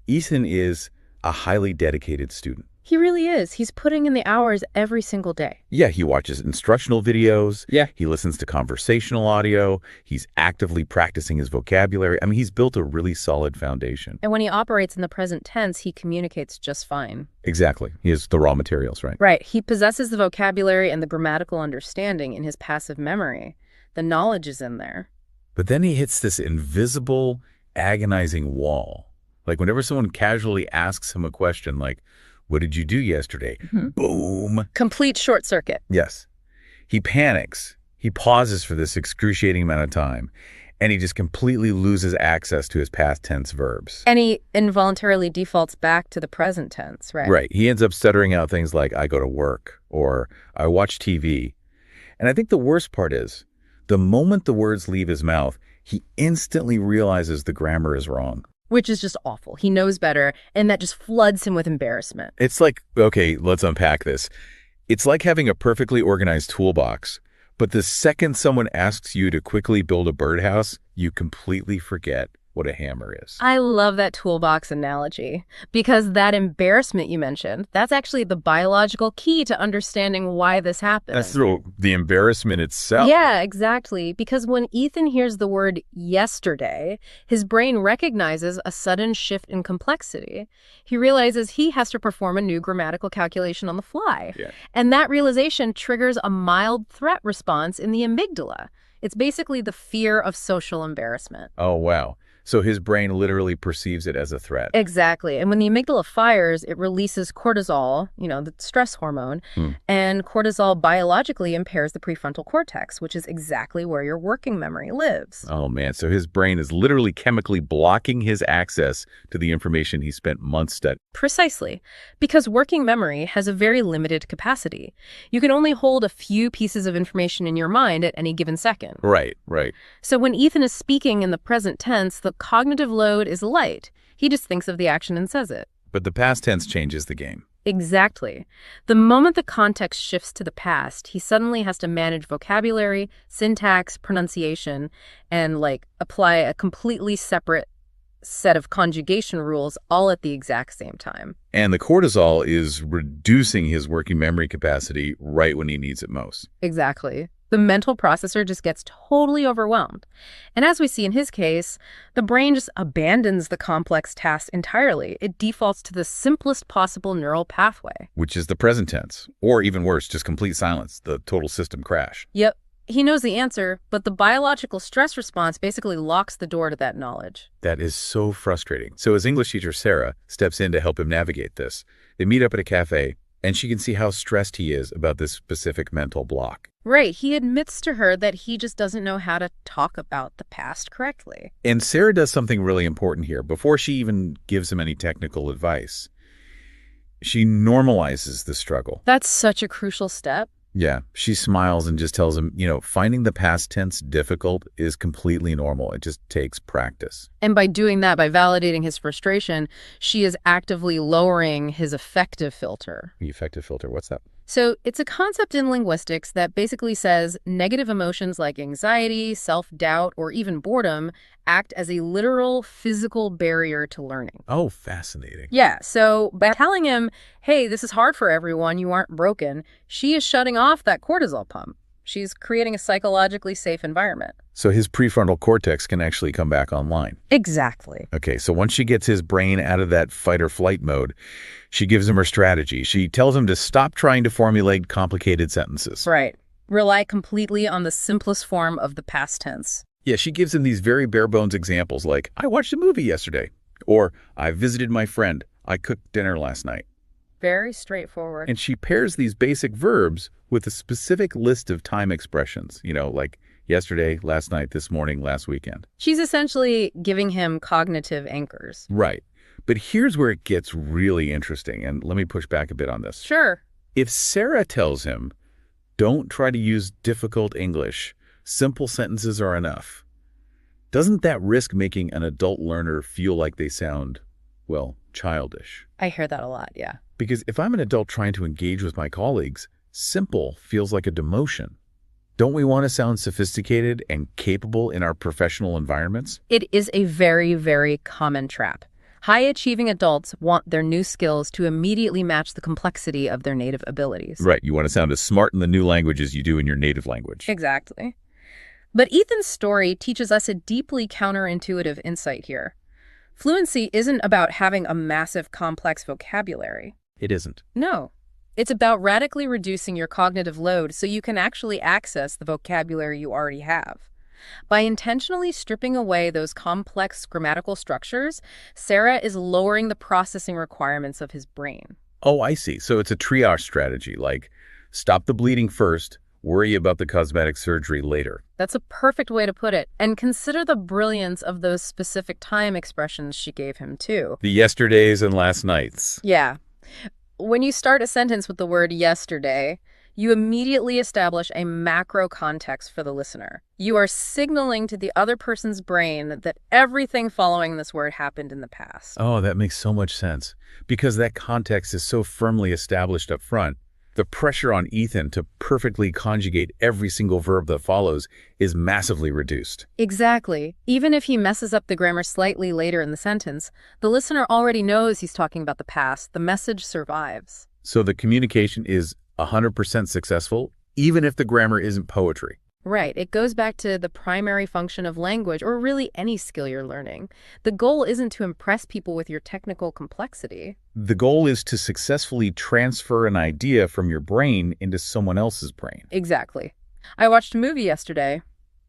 Ethan is a highly dedicated student. He really is. He's putting in the hours every single day. Yeah, he watches instructional videos. Yeah. He listens to conversational audio. He's actively practicing his vocabulary. I mean, he's built a really solid foundation. And when he operates in the present tense, he communicates just fine. Exactly. He has the raw materials, right? Right. He possesses the vocabulary and the grammatical understanding in his passive memory. The knowledge is in there. But then he hits this invisible, agonizing wall. Like whenever someone casually asks him a question like, "What did you do yesterday?" Boom. Complete short circuit. Yes. He panics. He pauses for this excruciating amount of time, and he just completely loses access to his past tense verbs. And he involuntarily defaults back to the present tense, right? Right. He ends up stuttering out things like, "I go to work," or "I watch TV." And I think the worst part is, the moment the words leave his mouth, he instantly realizes the grammar is wrong. Which is just awful. He knows better, and that just floods him with embarrassment. It's like, okay, let's unpack this. It's like having a perfectly organized toolbox, but the second someone asks you to quickly build a birdhouse, you completely forget what a hammer is. I love that toolbox analogy, because that embarrassment you mentioned, that's actually the biological key to understanding why this happened. That's the embarrassment itself. Yeah, exactly. Because when Ethan hears the word yesterday, his brain recognizes a sudden shift in complexity. He realizes he has to perform a new grammatical calculation on the fly. Yeah. And that realization triggers a mild threat response in the amygdala. It's basically the fear of social embarrassment. Oh, wow. So his brain literally perceives it as a threat. Exactly. And when the amygdala fires, it releases cortisol, the stress hormone, and cortisol biologically impairs the prefrontal cortex, which is exactly where your working memory lives. Oh, man. So his brain is literally chemically blocking his access to the information he spent months studying. Precisely. Because working memory has a very limited capacity. You can only hold a few pieces of information in your mind at any given second. Right, right. So when Ethan is speaking in the present tense, the cognitive load is light. He just thinks of the action and says it. But the past tense changes the game. Exactly. The moment the context shifts to the past, he suddenly has to manage vocabulary, syntax, pronunciation, and apply a completely separate set of conjugation rules all at the exact same time. And the cortisol is reducing his working memory capacity right when he needs it most. Exactly. The mental processor just gets totally overwhelmed. And as we see in his case, the brain just abandons the complex task entirely. It defaults to the simplest possible neural pathway. Which is the present tense. Or even worse, just complete silence, the total system crash. Yep. He knows the answer, but the biological stress response basically locks the door to that knowledge. That is so frustrating. So his English teacher, Sarah, steps in to help him navigate this. They meet up at a cafe, and she can see how stressed he is about this specific mental block. Right. He admits to her that he just doesn't know how to talk about the past correctly. And Sarah does something really important here before she even gives him any technical advice. She normalizes the struggle. That's such a crucial step. Yeah, she smiles and just tells him, finding the past tense difficult is completely normal. It just takes practice. And by doing that, by validating his frustration, she is actively lowering his affective filter. The affective filter, what's that? So it's a concept in linguistics that basically says negative emotions like anxiety, self-doubt, or even boredom act as a literal physical barrier to learning. Oh, fascinating. Yeah, so by telling him, hey, this is hard for everyone, you aren't broken, she is shutting off that cortisol pump. She's creating a psychologically safe environment. So his prefrontal cortex can actually come back online. Exactly. Okay, so once she gets his brain out of that fight or flight mode, she gives him her strategy. She tells him to stop trying to formulate complicated sentences. Right. Rely completely on the simplest form of the past tense. Yeah, she gives him these very bare bones examples like, I watched a movie yesterday, or I visited my friend, I cooked dinner last night. Very straightforward. And she pairs these basic verbs with a specific list of time expressions, like yesterday, last night, this morning, last weekend. She's essentially giving him cognitive anchors. Right. But here's where it gets really interesting, and let me push back a bit on this. Sure. If Sarah tells him, don't try to use difficult English, simple sentences are enough, doesn't that risk making an adult learner feel like they sound, well, childish? I hear that a lot, yeah. Because if I'm an adult trying to engage with my colleagues, simple feels like a demotion. Don't we want to sound sophisticated and capable in our professional environments? It is a very, very common trap. High-achieving adults want their new skills to immediately match the complexity of their native abilities. Right. You want to sound as smart in the new language as you do in your native language. Exactly. But Ethan's story teaches us a deeply counterintuitive insight here. Fluency isn't about having a massive, complex vocabulary. It isn't. No. It's about radically reducing your cognitive load so you can actually access the vocabulary you already have. By intentionally stripping away those complex grammatical structures, Sarah is lowering the processing requirements of his brain. Oh, I see. So it's a triage strategy, like stop the bleeding first, worry about the cosmetic surgery later. That's a perfect way to put it. And consider the brilliance of those specific time expressions she gave him, too. The yesterdays and last nights. Yeah. When you start a sentence with the word yesterday, you immediately establish a macro context for the listener. You are signaling to the other person's brain that everything following this word happened in the past. Oh, that makes so much sense. Because that context is so firmly established up front, the pressure on Ethan to perfectly conjugate every single verb that follows is massively reduced. Exactly. Even if he messes up the grammar slightly later in the sentence, the listener already knows he's talking about the past. The message survives. So the communication is 100% successful, even if the grammar isn't poetry. Right. It goes back to the primary function of language, or really any skill you're learning. The goal isn't to impress people with your technical complexity. The goal is to successfully transfer an idea from your brain into someone else's brain. Exactly. I watched a movie yesterday.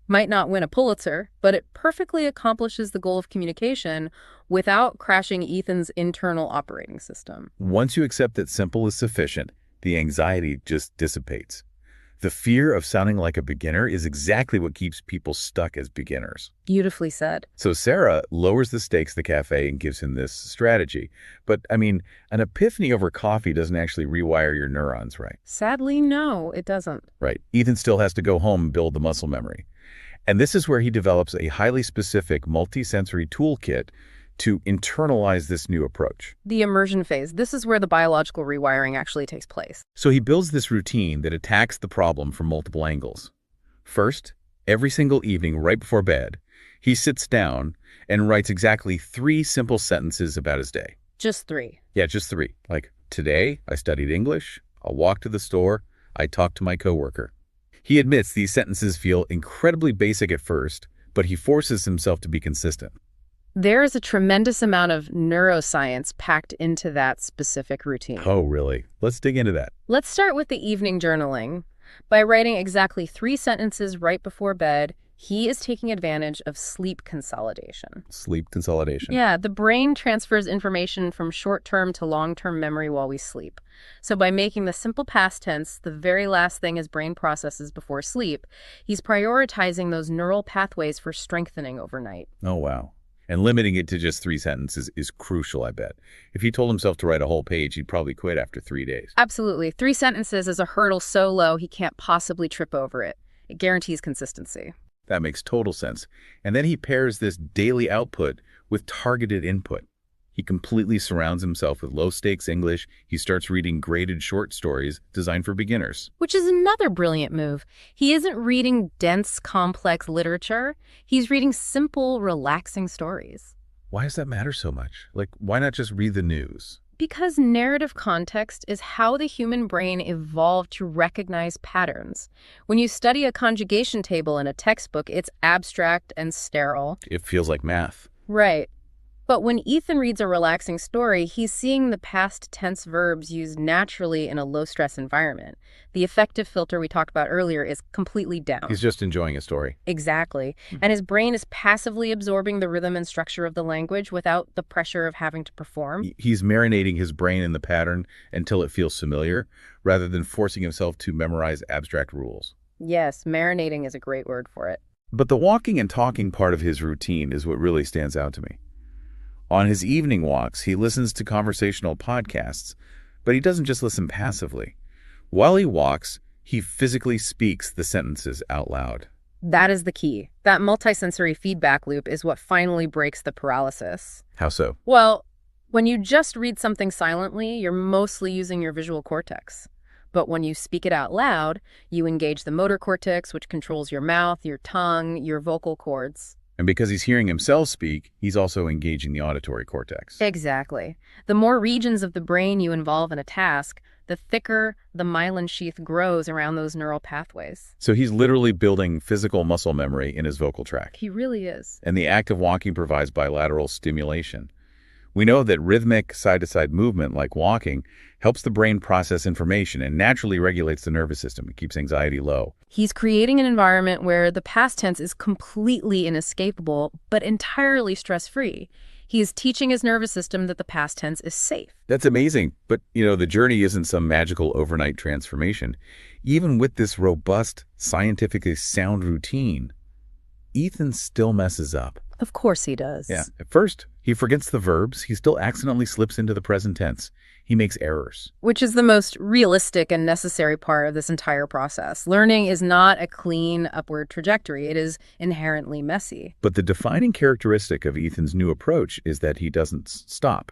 Might not win a Pulitzer, but it perfectly accomplishes the goal of communication without crashing Ethan's internal operating system. Once you accept that simple is sufficient, the anxiety just dissipates. The fear of sounding like a beginner is exactly what keeps people stuck as beginners. Beautifully said. So Sarah lowers the stakes at the cafe and gives him this strategy. But, an epiphany over coffee doesn't actually rewire your neurons, right? Sadly, no, it doesn't. Right. Ethan still has to go home and build the muscle memory. And this is where he develops a highly specific multisensory toolkit to internalize this new approach. The immersion phase. This is where the biological rewiring actually takes place. So he builds this routine that attacks the problem from multiple angles. First, every single evening right before bed, he sits down and writes exactly 3 simple sentences about his day. Just 3. Yeah, just 3. Like, today I studied English, I walked to the store, I talked to my coworker. He admits these sentences feel incredibly basic at first, but he forces himself to be consistent. There is a tremendous amount of neuroscience packed into that specific routine. Oh, really? Let's dig into that. Let's start with the evening journaling. By writing exactly 3 sentences right before bed, he is taking advantage of sleep consolidation. Sleep consolidation. Yeah, the brain transfers information from short-term to long-term memory while we sleep. So by making the simple past tense the very last thing his brain processes before sleep, he's prioritizing those neural pathways for strengthening overnight. Oh, wow. And limiting it to just 3 sentences is crucial, I bet. If he told himself to write a whole page, he'd probably quit after 3 days. Absolutely. 3 sentences is a hurdle so low he can't possibly trip over it. It guarantees consistency. That makes total sense. And then he pairs this daily output with targeted input. He completely surrounds himself with low-stakes English. He starts reading graded short stories designed for beginners. Which is another brilliant move. He isn't reading dense, complex literature. He's reading simple, relaxing stories. Why does that matter so much? Like, why not just read the news? Because narrative context is how the human brain evolved to recognize patterns. When you study a conjugation table in a textbook, it's abstract and sterile. It feels like math. Right. But when Ethan reads a relaxing story, he's seeing the past tense verbs used naturally in a low-stress environment. The affective filter we talked about earlier is completely He's down. just enjoying a story. Exactly. And his brain is passively absorbing the rhythm and structure of the language without the pressure of having to perform. He's marinating his brain in the pattern until it feels familiar, rather than forcing himself to memorize abstract rules. Yes, marinating is a great word for it. But the walking and talking part of his routine is what really stands out to me. On his evening walks, he listens to conversational podcasts, but he doesn't just listen passively. While he walks, he physically speaks the sentences out loud. That is the key. That multisensory feedback loop is what finally breaks the paralysis. How so? Well, when you just read something silently, you're mostly using your visual cortex. But when you speak it out loud, you engage the motor cortex, which controls your mouth, your tongue, your vocal cords. And because he's hearing himself speak, he's also engaging the auditory cortex. Exactly. The more regions of the brain you involve in a task, the thicker the myelin sheath grows around those neural pathways. So he's literally building physical muscle memory in his vocal tract. He really is. And the act of walking provides bilateral stimulation. We know that rhythmic side-to-side movement, like walking, helps the brain process information and naturally regulates the nervous system. It keeps anxiety low. He's creating an environment where the past tense is completely inescapable, but entirely stress-free. He is teaching his nervous system that the past tense is safe. That's amazing. But, the journey isn't some magical overnight transformation. Even with this robust, scientifically sound routine, Ethan still messes up. Of course he does. Yeah. At first, he forgets the verbs. He still accidentally slips into the present tense. He makes errors. Which is the most realistic and necessary part of this entire process. Learning is not a clean upward trajectory. It is inherently messy. But the defining characteristic of Ethan's new approach is that he doesn't stop.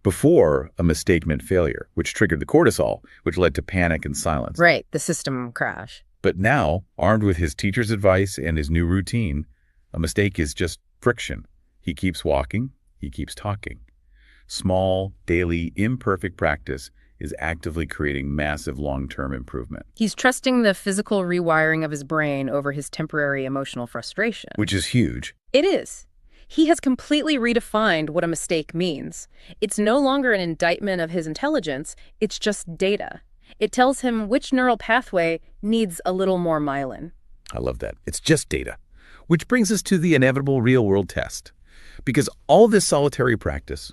Before, a mistake meant failure, which triggered the cortisol, which led to panic and silence. Right, the system crash. But now, armed with his teacher's advice and his new routine, a mistake is just friction. He keeps walking, he keeps talking. Small, daily, imperfect practice is actively creating massive long-term improvement. He's trusting the physical rewiring of his brain over his temporary emotional frustration. Which is huge. It is. He has completely redefined what a mistake means. It's no longer an indictment of his intelligence, it's just data. It tells him which neural pathway needs a little more myelin. I love that. It's just data. Which brings us to the inevitable real-world test. Because all this solitary practice,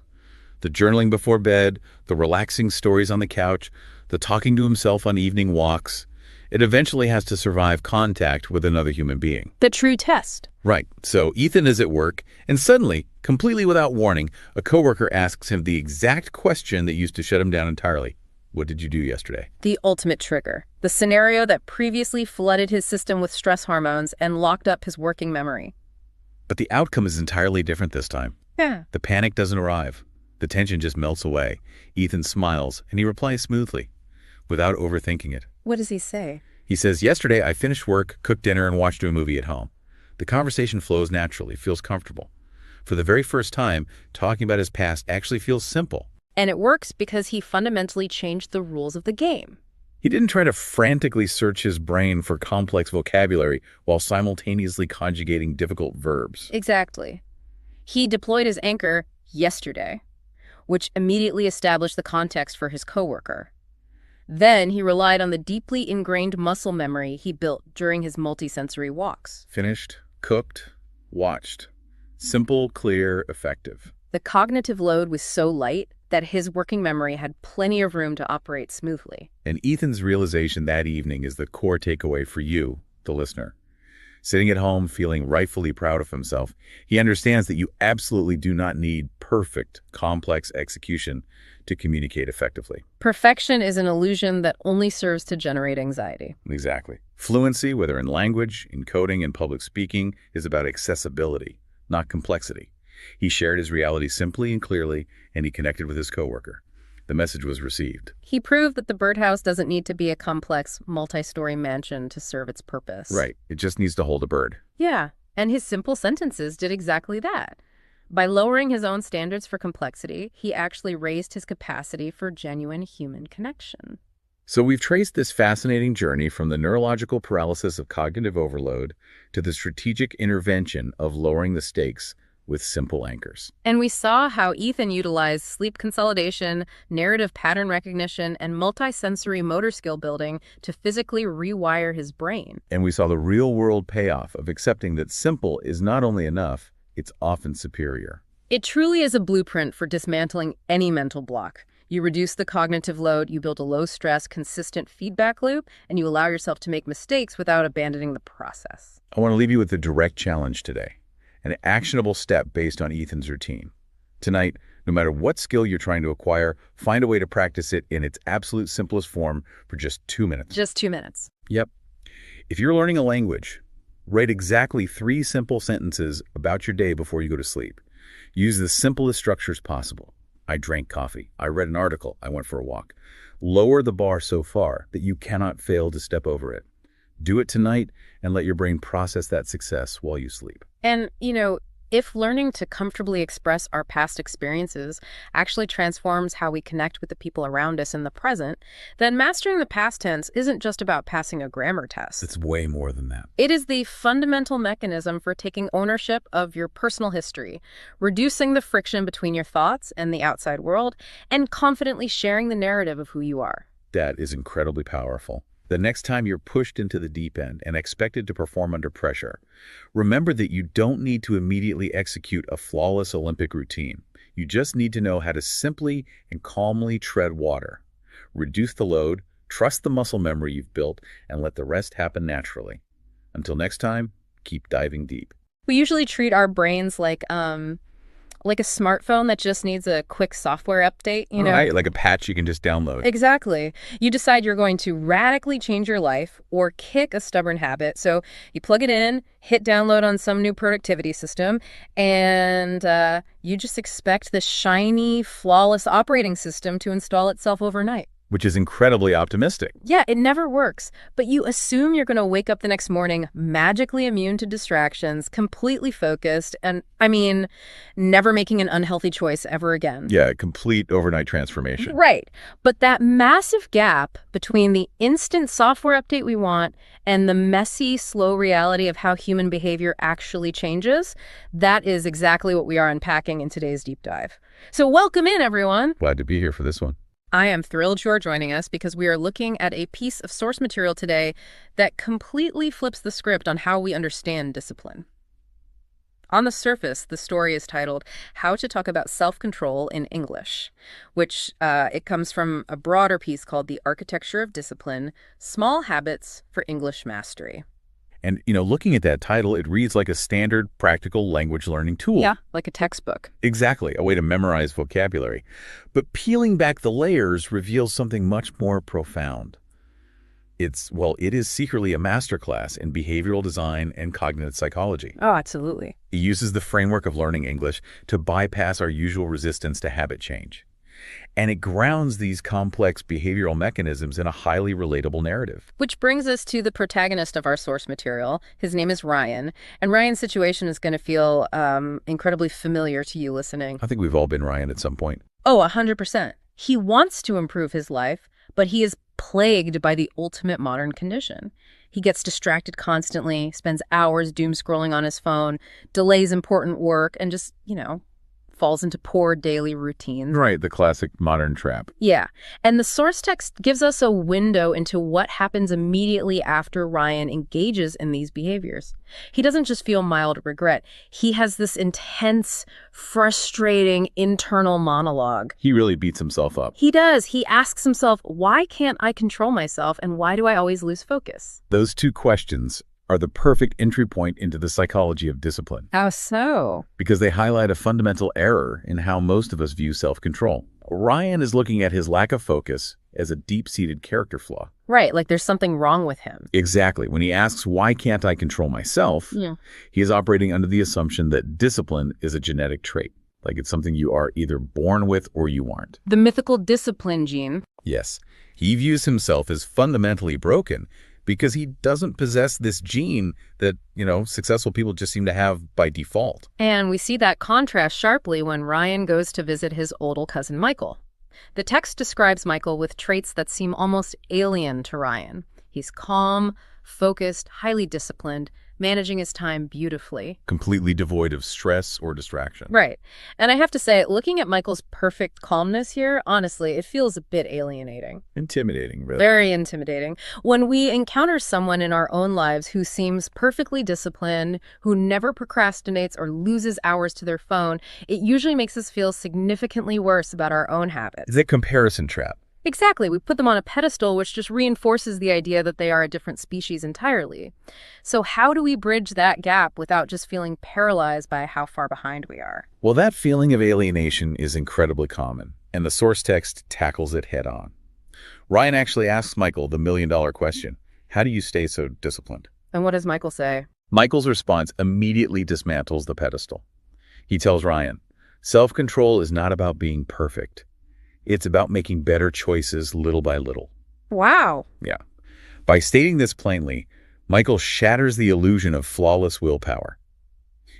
the journaling before bed, the relaxing stories on the couch, the talking to himself on evening walks, it eventually has to survive contact with another human being. The true test. Right. So Ethan is at work, and suddenly, completely without warning, a coworker asks him the exact question that used to shut him down entirely. What did you do yesterday? The ultimate trigger. The scenario that previously flooded his system with stress hormones and locked up his working memory. But the outcome is entirely different this time. Yeah. The panic doesn't arrive. The tension just melts away. Ethan smiles, and he replies smoothly, without overthinking it. What does he say? He says, yesterday I finished work, cooked dinner, and watched a movie at home. The conversation flows naturally, feels comfortable. For the very first time, talking about his past actually feels simple. And it works because he fundamentally changed the rules of the game. He didn't try to frantically search his brain for complex vocabulary while simultaneously conjugating difficult verbs. Exactly. He deployed his anchor yesterday, which immediately established the context for his coworker. Then he relied on the deeply ingrained muscle memory he built during his multisensory walks. Finished, cooked, watched. Simple, clear, effective. The cognitive load was so light that his working memory had plenty of room to operate smoothly. And Ethan's realization that evening is the core takeaway for you, the listener. Sitting at home feeling rightfully proud of himself, he understands that you absolutely do not need perfect, complex execution to communicate effectively. Perfection is an illusion that only serves to generate anxiety. Exactly. Fluency, whether in language, in coding, and public speaking, is about accessibility, not complexity. He shared his reality simply and clearly, and he connected with his coworker. The message was received. He proved that the birdhouse doesn't need to be a complex, multi-story mansion to serve its purpose. Right. It just needs to hold a bird. Yeah, and his simple sentences did exactly that. By lowering his own standards for complexity, he actually raised his capacity for genuine human connection. So we've traced this fascinating journey from the neurological paralysis of cognitive overload to the strategic intervention of lowering the stakes with simple anchors. And we saw how Ethan utilized sleep consolidation, narrative pattern recognition, and multisensory motor skill building to physically rewire his brain. And we saw the real-world payoff of accepting that simple is not only enough, it's often superior. It truly is a blueprint for dismantling any mental block. You reduce the cognitive load, you build a low-stress, consistent feedback loop, and you allow yourself to make mistakes without abandoning the process. I want to leave you with a direct challenge today, an actionable step based on Ethan's routine. Tonight, no matter what skill you're trying to acquire, find a way to practice it in its absolute simplest form for just 2 minutes. Just 2 minutes. Yep. If you're learning a language, write exactly 3 simple sentences about your day before you go to sleep. Use the simplest structures possible. I drank coffee. I read an article. I went for a walk. Lower the bar so far that you cannot fail to step over it. Do it tonight and let your brain process that success while you sleep. And, if learning to comfortably express our past experiences actually transforms how we connect with the people around us in the present, then mastering the past tense isn't just about passing a grammar test. It's way more than that. It is the fundamental mechanism for taking ownership of your personal history, reducing the friction between your thoughts and the outside world, and confidently sharing the narrative of who you are. That is incredibly powerful. The next time you're pushed into the deep end and expected to perform under pressure, remember that you don't need to immediately execute a flawless Olympic routine. You just need to know how to simply and calmly tread water. Reduce the load, trust the muscle memory you've built, and let the rest happen naturally. Until next time, keep diving deep. We usually treat our brains like a smartphone that just needs a quick software update, Right, like a patch you can just download. Exactly. You decide you're going to radically change your life or kick a stubborn habit. So you plug it in, hit download on some new productivity system, and you just expect the shiny, flawless operating system to install itself overnight. Which is incredibly optimistic. Yeah, it never works. But you assume you're going to wake up the next morning magically immune to distractions, completely focused, and, never making an unhealthy choice ever again. Yeah, complete overnight transformation. Right. But that massive gap between the instant software update we want and the messy, slow reality of how human behavior actually changes, that is exactly what we are unpacking in today's deep dive. So welcome in, everyone. Glad to be here for this one. I am thrilled you're joining us because we are looking at a piece of source material today that completely flips the script on how we understand discipline. On the surface, the story is titled How to Talk About Self-Control in English, which it comes from a broader piece called The Architecture of Discipline, Small Habits for English Mastery. And, looking at that title, it reads like a standard practical language learning tool. Yeah, like a textbook. Exactly, a way to memorize vocabulary. But peeling back the layers reveals something much more profound. It is secretly a masterclass in behavioral design and cognitive psychology. Oh, absolutely. It uses the framework of learning English to bypass our usual resistance to habit change. And it grounds these complex behavioral mechanisms in a highly relatable narrative. Which brings us to the protagonist of our source material. His name is Ryan, and Ryan's situation is going to feel incredibly familiar to you listening. I think we've all been Ryan at some point. Oh, 100%. He wants to improve his life, but he is plagued by the ultimate modern condition. He gets distracted constantly, spends hours doom scrolling on his phone, delays important work, and just, falls into poor daily routines. Right, the classic modern trap. Yeah, and the source text gives us a window into what happens immediately after Ryan engages in these behaviors. He doesn't just feel mild regret. He has this intense, frustrating internal monologue. He really beats himself up. He does. He asks himself, why can't I control myself, and why do I always lose focus? Those 2 questions are the perfect entry point into the psychology of discipline. How so? Because they highlight a fundamental error in how most of us view self-control. Ryan is looking at his lack of focus as a deep-seated character flaw. Right, like there's something wrong with him. Exactly. When he asks, why can't I control myself, he is operating under the assumption that discipline is a genetic trait. Like it's something you are either born with or you aren't. The mythical discipline gene. Yes. He views himself as fundamentally broken because he doesn't possess this gene that, successful people just seem to have by default. And we see that contrast sharply when Ryan goes to visit his older cousin Michael. The text describes Michael with traits that seem almost alien to Ryan. He's calm, focused, highly disciplined, managing his time beautifully. Completely devoid of stress or distraction. Right. And I have to say, looking at Michael's perfect calmness here, honestly, it feels a bit alienating. Intimidating, really. Very intimidating. When we encounter someone in our own lives who seems perfectly disciplined, who never procrastinates or loses hours to their phone, it usually makes us feel significantly worse about our own habits. It's a comparison trap. Exactly. We put them on a pedestal, which just reinforces the idea that they are a different species entirely. So how do we bridge that gap without just feeling paralyzed by how far behind we are? Well, that feeling of alienation is incredibly common, and the source text tackles it head on. Ryan actually asks Michael the million-dollar question, how do you stay so disciplined? And what does Michael say? Michael's response immediately dismantles the pedestal. He tells Ryan, self-control is not about being perfect. It's about making better choices little by little. Wow. Yeah. By stating this plainly, Michael shatters the illusion of flawless willpower.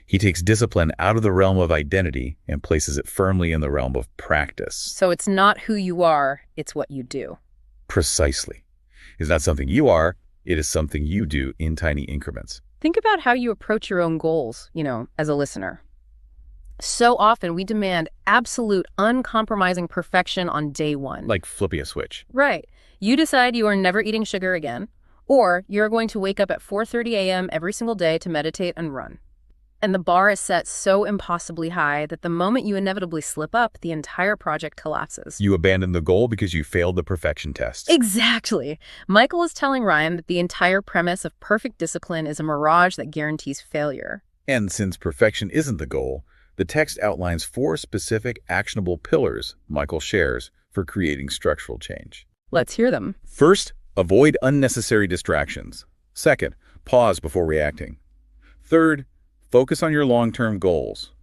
He takes discipline out of the realm of identity and places it firmly in the realm of practice. So it's not who you are, it's what you do. Precisely. It's not something you are, it is something you do in tiny increments. Think about how you approach your own goals, as a listener. So often we demand absolute, uncompromising perfection on day one. Like flipping a switch. Right. You decide you are never eating sugar again, or you're going to wake up at 4:30 a.m. every single day to meditate and run. And the bar is set so impossibly high that the moment you inevitably slip up, the entire project collapses. You abandon the goal because you failed the perfection test. Exactly. Michael is telling Ryan that the entire premise of perfect discipline is a mirage that guarantees failure. And since perfection isn't the goal, the text outlines 4 specific actionable pillars Michael shares for creating structural change. Let's hear them. First, avoid unnecessary distractions. Second, pause before reacting. Third, focus on your long-term goals.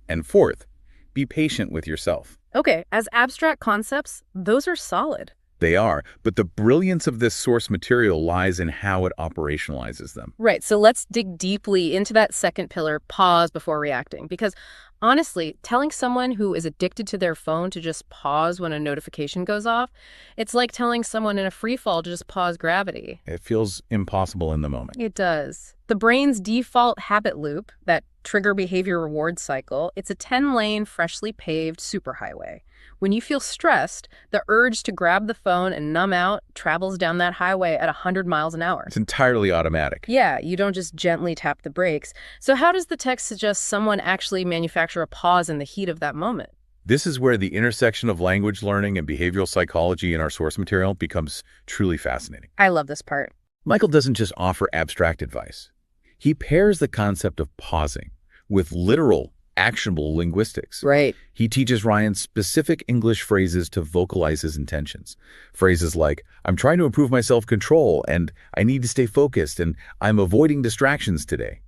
And fourth, be patient with yourself. Okay, as abstract concepts, those are solid. They are, but the brilliance of this source material lies in how it operationalizes them. Right, so let's dig deeply into that second pillar, pause before reacting. Because honestly, telling someone who is addicted to their phone to just pause when a notification goes off, it's like telling someone in a free fall to just pause gravity. It feels impossible in the moment. It does. The brain's default habit loop, that trigger behavior reward cycle, it's a 10-lane, freshly paved superhighway. When you feel stressed, the urge to grab the phone and numb out travels down that highway at 100 miles an hour. It's entirely automatic. Yeah, you don't just gently tap the brakes. So how does the text suggest someone actually manufacture a pause in the heat of that moment? This is where the intersection of language learning and behavioral psychology in our source material becomes truly fascinating. I love this part. Michael doesn't just offer abstract advice. He pairs the concept of pausing with literal, actionable linguistics. Right. He teaches Ryan specific English phrases to vocalize his intentions. Phrases like, I'm trying to improve my self-control, and I need to stay focused, and I'm avoiding distractions today.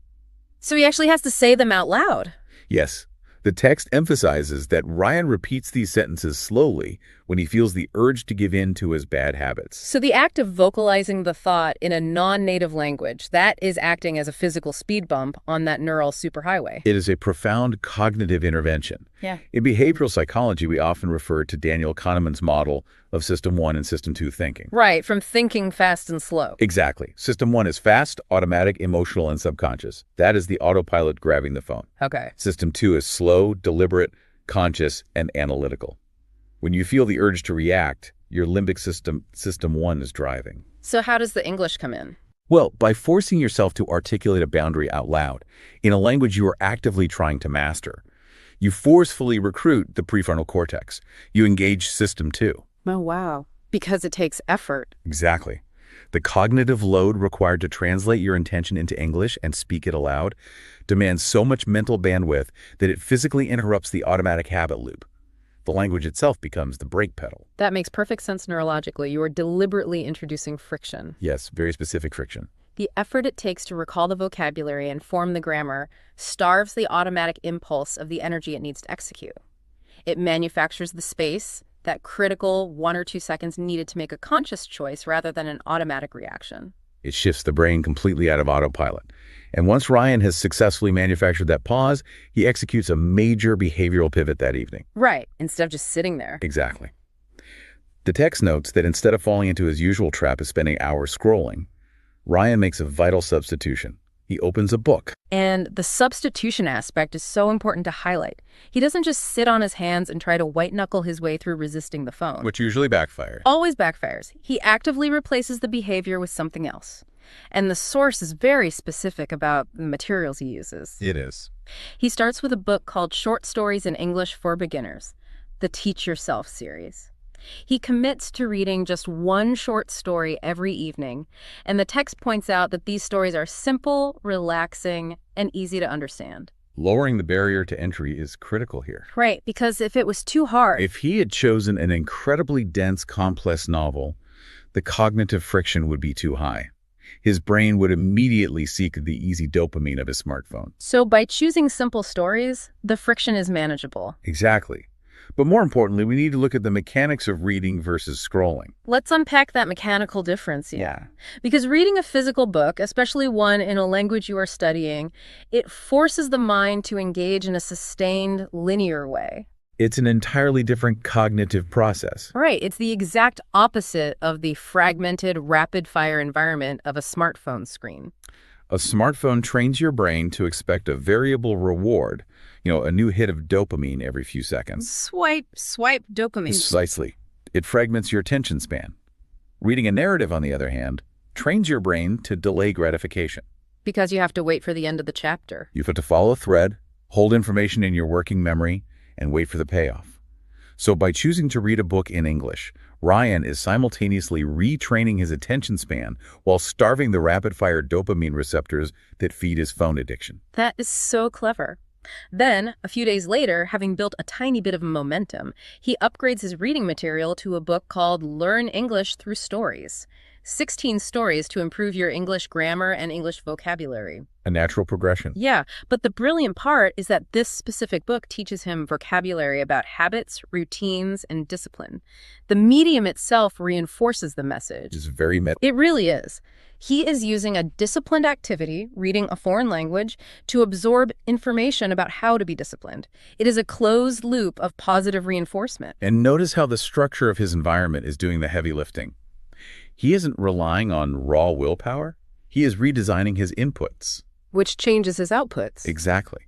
So he actually has to say them out loud. Yes. The text emphasizes that Ryan repeats these sentences slowly when he feels the urge to give in to his bad habits. So the act of vocalizing the thought in a non-native language, that is acting as a physical speed bump on that neural superhighway. It is a profound cognitive intervention. Yeah. In behavioral psychology, we often refer to Daniel Kahneman's model of System 1 and System 2 thinking. Right, from thinking fast and slow. Exactly. System 1 is fast, automatic, emotional, and subconscious. That is the autopilot grabbing the phone. Okay. System 2 is slow, deliberate, conscious, and analytical. When you feel the urge to react, your limbic system, System 1, is driving. So how does the English come in? Well, by forcing yourself to articulate a boundary out loud, in a language you are actively trying to master. You forcefully recruit the prefrontal cortex. You engage System 2. Oh, wow. Because it takes effort. Exactly. The cognitive load required to translate your intention into English and speak it aloud demands so much mental bandwidth that it physically interrupts the automatic habit loop. The language itself becomes the brake pedal. That makes perfect sense neurologically. You are deliberately introducing friction. Yes, very specific friction. The effort it takes to recall the vocabulary and form the grammar starves the automatic impulse of the energy it needs to execute. It manufactures the space, that critical 1 or 2 seconds needed to make a conscious choice rather than an automatic reaction. It shifts the brain completely out of autopilot. And once Ryan has successfully manufactured that pause, he executes a major behavioral pivot that evening. Right, instead of just sitting there. Exactly. The text notes that instead of falling into his usual trap of spending hours scrolling, Ryan makes a vital substitution. He opens a book. And the substitution aspect is so important to highlight. He doesn't just sit on his hands and try to white-knuckle his way through resisting the phone. Which usually backfires. Always backfires. He actively replaces the behavior with something else. And the source is very specific about the materials he uses. It is. He starts with a book called Short Stories in English for Beginners, the Teach Yourself series. He commits to reading just one short story every evening, and the text points out that these stories are simple, relaxing, and easy to understand. Lowering the barrier to entry is critical here. Right, because if it was too hard... If he had chosen an incredibly dense, complex novel, the cognitive friction would be too high. His brain would immediately seek the easy dopamine of his smartphone. So by choosing simple stories, the friction is manageable. Exactly. But more importantly, we need to look at the mechanics of reading versus scrolling. Let's unpack that mechanical difference here. Yeah. Because reading a physical book, especially one in a language you are studying, it forces the mind to engage in a sustained, linear way. It's an entirely different cognitive process. Right. It's the exact opposite of the fragmented, rapid-fire environment of a smartphone screen. A smartphone trains your brain to expect a variable reward, a new hit of dopamine every few seconds. Swipe, dopamine. Precisely. It fragments your attention span. Reading a narrative, on the other hand, trains your brain to delay gratification. Because you have to wait for the end of the chapter. You have to follow a thread, hold information in your working memory, and wait for the payoff. So by choosing to read a book in English, Ryan is simultaneously retraining his attention span while starving the rapid-fire dopamine receptors that feed his phone addiction. That is so clever. Then, a few days later, having built a tiny bit of momentum, he upgrades his reading material to a book called Learn English Through Stories. 16 stories to improve your English grammar and English vocabulary. A natural progression. Yeah, but the brilliant part is that this specific book teaches him vocabulary about habits, routines, and discipline. The medium itself reinforces the message. It's very It really is. He is using a disciplined activity, reading a foreign language, to absorb information about how to be disciplined. It is a closed loop of positive reinforcement. And notice how the structure of his environment is doing the heavy lifting. He isn't relying on raw willpower. He is redesigning his inputs. Which changes his outputs. Exactly.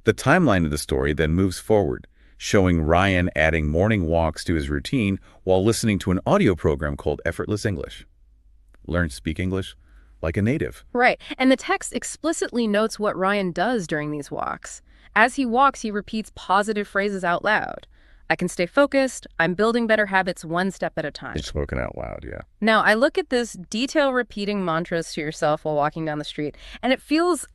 The timeline of the story then moves forward, showing Ryan adding morning walks to his routine while listening to an audio program called Effortless English. Learn to speak English like a native. Right. And the text explicitly notes what Ryan does during these walks. As he walks, he repeats positive phrases out loud. I can stay focused. I'm building better habits one step at a time. It's spoken out loud, yeah. Now, I look at this detail repeating mantras to yourself while walking down the street, and it feels,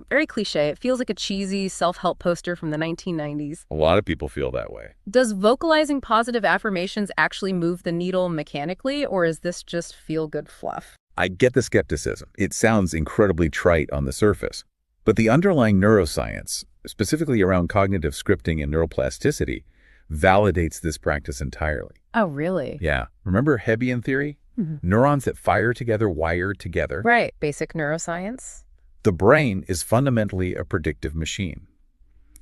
very cliche. It feels like a cheesy self-help poster from the 1990s. A lot of people feel that way. Does vocalizing positive affirmations actually move the needle mechanically, or is this just feel-good fluff? I get the skepticism. It sounds incredibly trite on the surface. But the underlying neuroscience, specifically around cognitive scripting and neuroplasticity, validates this practice entirely. Oh, really? Yeah. Remember Hebbian theory? Neurons that fire together wire together. Right. Basic neuroscience. The brain is fundamentally a predictive machine.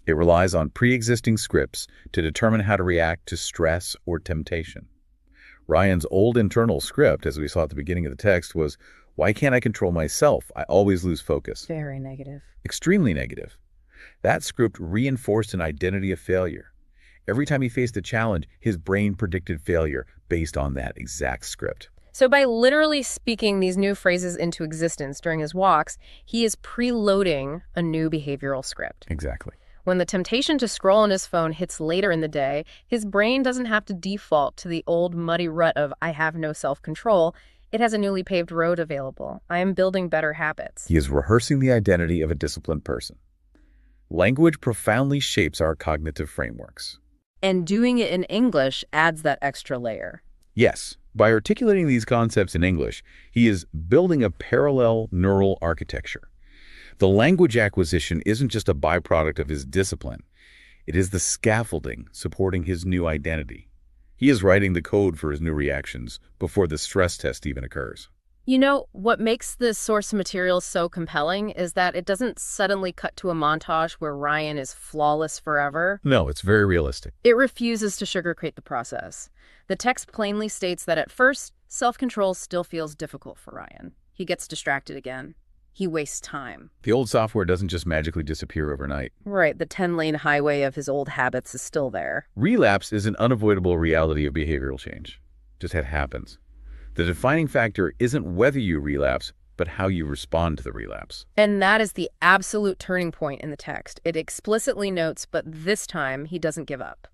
It relies on pre-existing scripts to determine how to react to stress or temptation. Ryan's old internal script, as we saw at the beginning of the text, was, why can't I control myself? I always lose focus. Very negative. Extremely negative. That script reinforced an identity of failure. Every time he faced a challenge, his brain predicted failure based on that exact script. So by literally speaking these new phrases into existence during his walks, he is preloading a new behavioral script. Exactly. When the temptation to scroll on his phone hits later in the day, his brain doesn't have to default to the old muddy rut of I have no self-control. It has a newly paved road available. I am building better habits. He is rehearsing the identity of a disciplined person. Language profoundly shapes our cognitive frameworks. And doing it in English adds that extra layer. Yes, by articulating these concepts in English, he is building a parallel neural architecture. The language acquisition isn't just a byproduct of his discipline. It is the scaffolding supporting his new identity. He is writing the code for his new reactions before the stress test even occurs. You know, what makes this source material so compelling is that it doesn't suddenly cut to a montage where Ryan is flawless forever. No, it's very realistic. It refuses to sugarcoat the process. The text plainly states that at first, self-control still feels difficult for Ryan. He gets distracted again. He wastes time. The old software doesn't just magically disappear overnight. Right, the 10-lane highway of his old habits is still there. Relapse is an unavoidable reality of behavioral change. Just it happens. The defining factor isn't whether you relapse, but how you respond to the relapse. And that is the absolute turning point in the text. It explicitly notes, but this time he doesn't give up.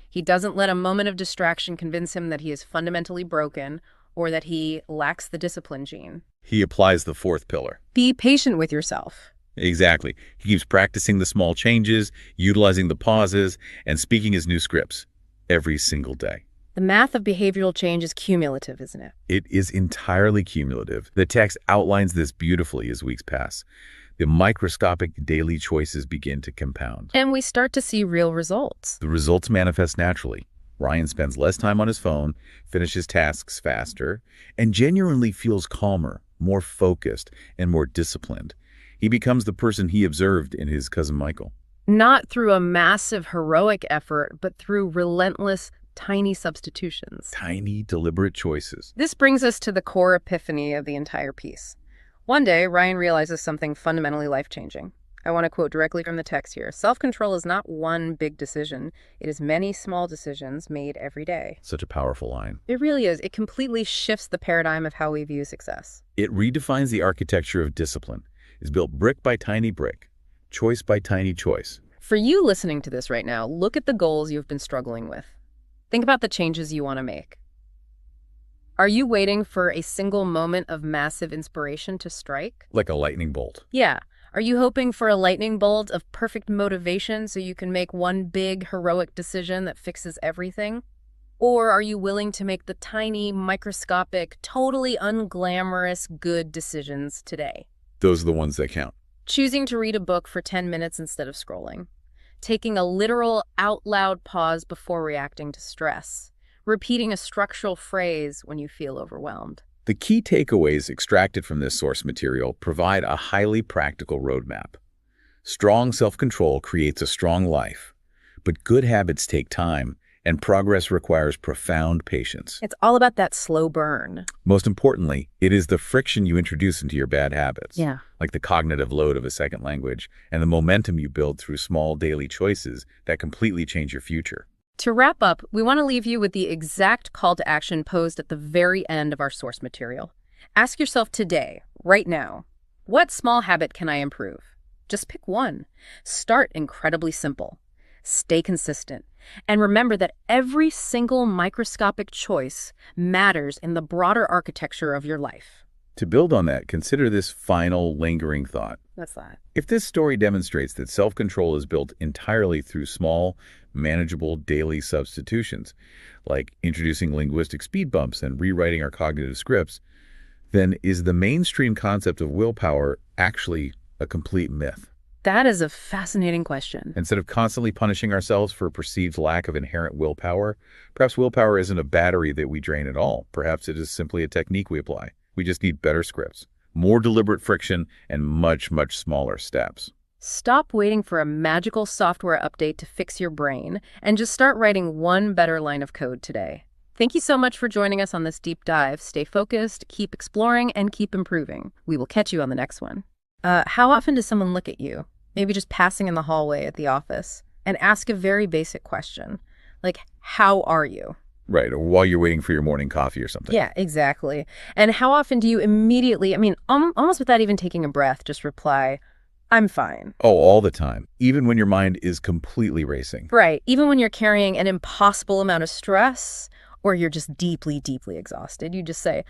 He doesn't let a moment of distraction convince him that he is fundamentally broken or that he lacks the discipline gene. He applies the fourth pillar. Be patient with yourself. Exactly. He keeps practicing the small changes, utilizing the pauses, and speaking his new scripts every single day. The math of behavioral change is cumulative, isn't it? It is entirely cumulative. The text outlines this beautifully as weeks pass. The microscopic daily choices begin to compound. And we start to see real results. The results manifest naturally. Ryan spends less time on his phone, finishes tasks faster, and genuinely feels calmer, more focused, and more disciplined. He becomes the person he observed in his cousin Michael. Not through a massive heroic effort, but through relentless, tiny substitutions. Tiny, deliberate choices. This brings us to the core epiphany of the entire piece. One day, Ryan realizes something fundamentally life-changing. I want to quote directly from the text here. Self-control is not one big decision. It is many small decisions made every day. Such a powerful line. It really is. It completely shifts the paradigm of how we view success. It redefines the architecture of discipline. It's built brick by tiny brick, choice by tiny choice. For you listening to this right now, look at the goals you've been struggling with. Think about the changes you want to make. Are you waiting for a single moment of massive inspiration to strike? Like a lightning bolt. Yeah. Are you hoping for a lightning bolt of perfect motivation so you can make one big heroic decision that fixes everything? Or are you willing to make the tiny, microscopic, totally unglamorous good decisions today? Those are the ones that count. Choosing to read a book for 10 minutes instead of scrolling. Taking a literal, out-loud pause before reacting to stress. Repeating a structural phrase when you feel overwhelmed. The key takeaways extracted from this source material provide a highly practical roadmap. Strong self-control creates a strong life, but good habits take time, and progress requires profound patience. It's all about that slow burn. Most importantly, it is the friction you introduce into your bad habits, Yeah. like the cognitive load of a second language, and the momentum you build through small daily choices that completely change your future. To wrap up, we want to leave you with the exact call to action posed at the very end of our source material. Ask yourself today, right now, what small habit can I improve? Just pick one. Start incredibly simple. Stay consistent. And remember that every single microscopic choice matters in the broader architecture of your life. To build on that, consider this final lingering thought. That's that. If this story demonstrates that self-control is built entirely through small, manageable daily substitutions, like introducing linguistic speed bumps and rewriting our cognitive scripts, then is the mainstream concept of willpower actually a complete myth? That is a fascinating question. Instead of constantly punishing ourselves for a perceived lack of inherent willpower, perhaps willpower isn't a battery that we drain at all. Perhaps it is simply a technique we apply. We just need better scripts, more deliberate friction, and much, much smaller steps. Stop waiting for a magical software update to fix your brain and just start writing one better line of code today. Thank you so much for joining us on this deep dive. Stay focused, keep exploring, and keep improving. We will catch you on the next one. How often does someone look at you, maybe just passing in the hallway at the office, and ask a very basic question, like, how are you? Right, or while you're waiting for your morning coffee or something. Yeah, exactly. And how often do you immediately, almost without even taking a breath, just reply, I'm fine. Oh, all the time, even when your mind is completely racing. Right, even when you're carrying an impossible amount of stress or you're just deeply, deeply exhausted, you just say,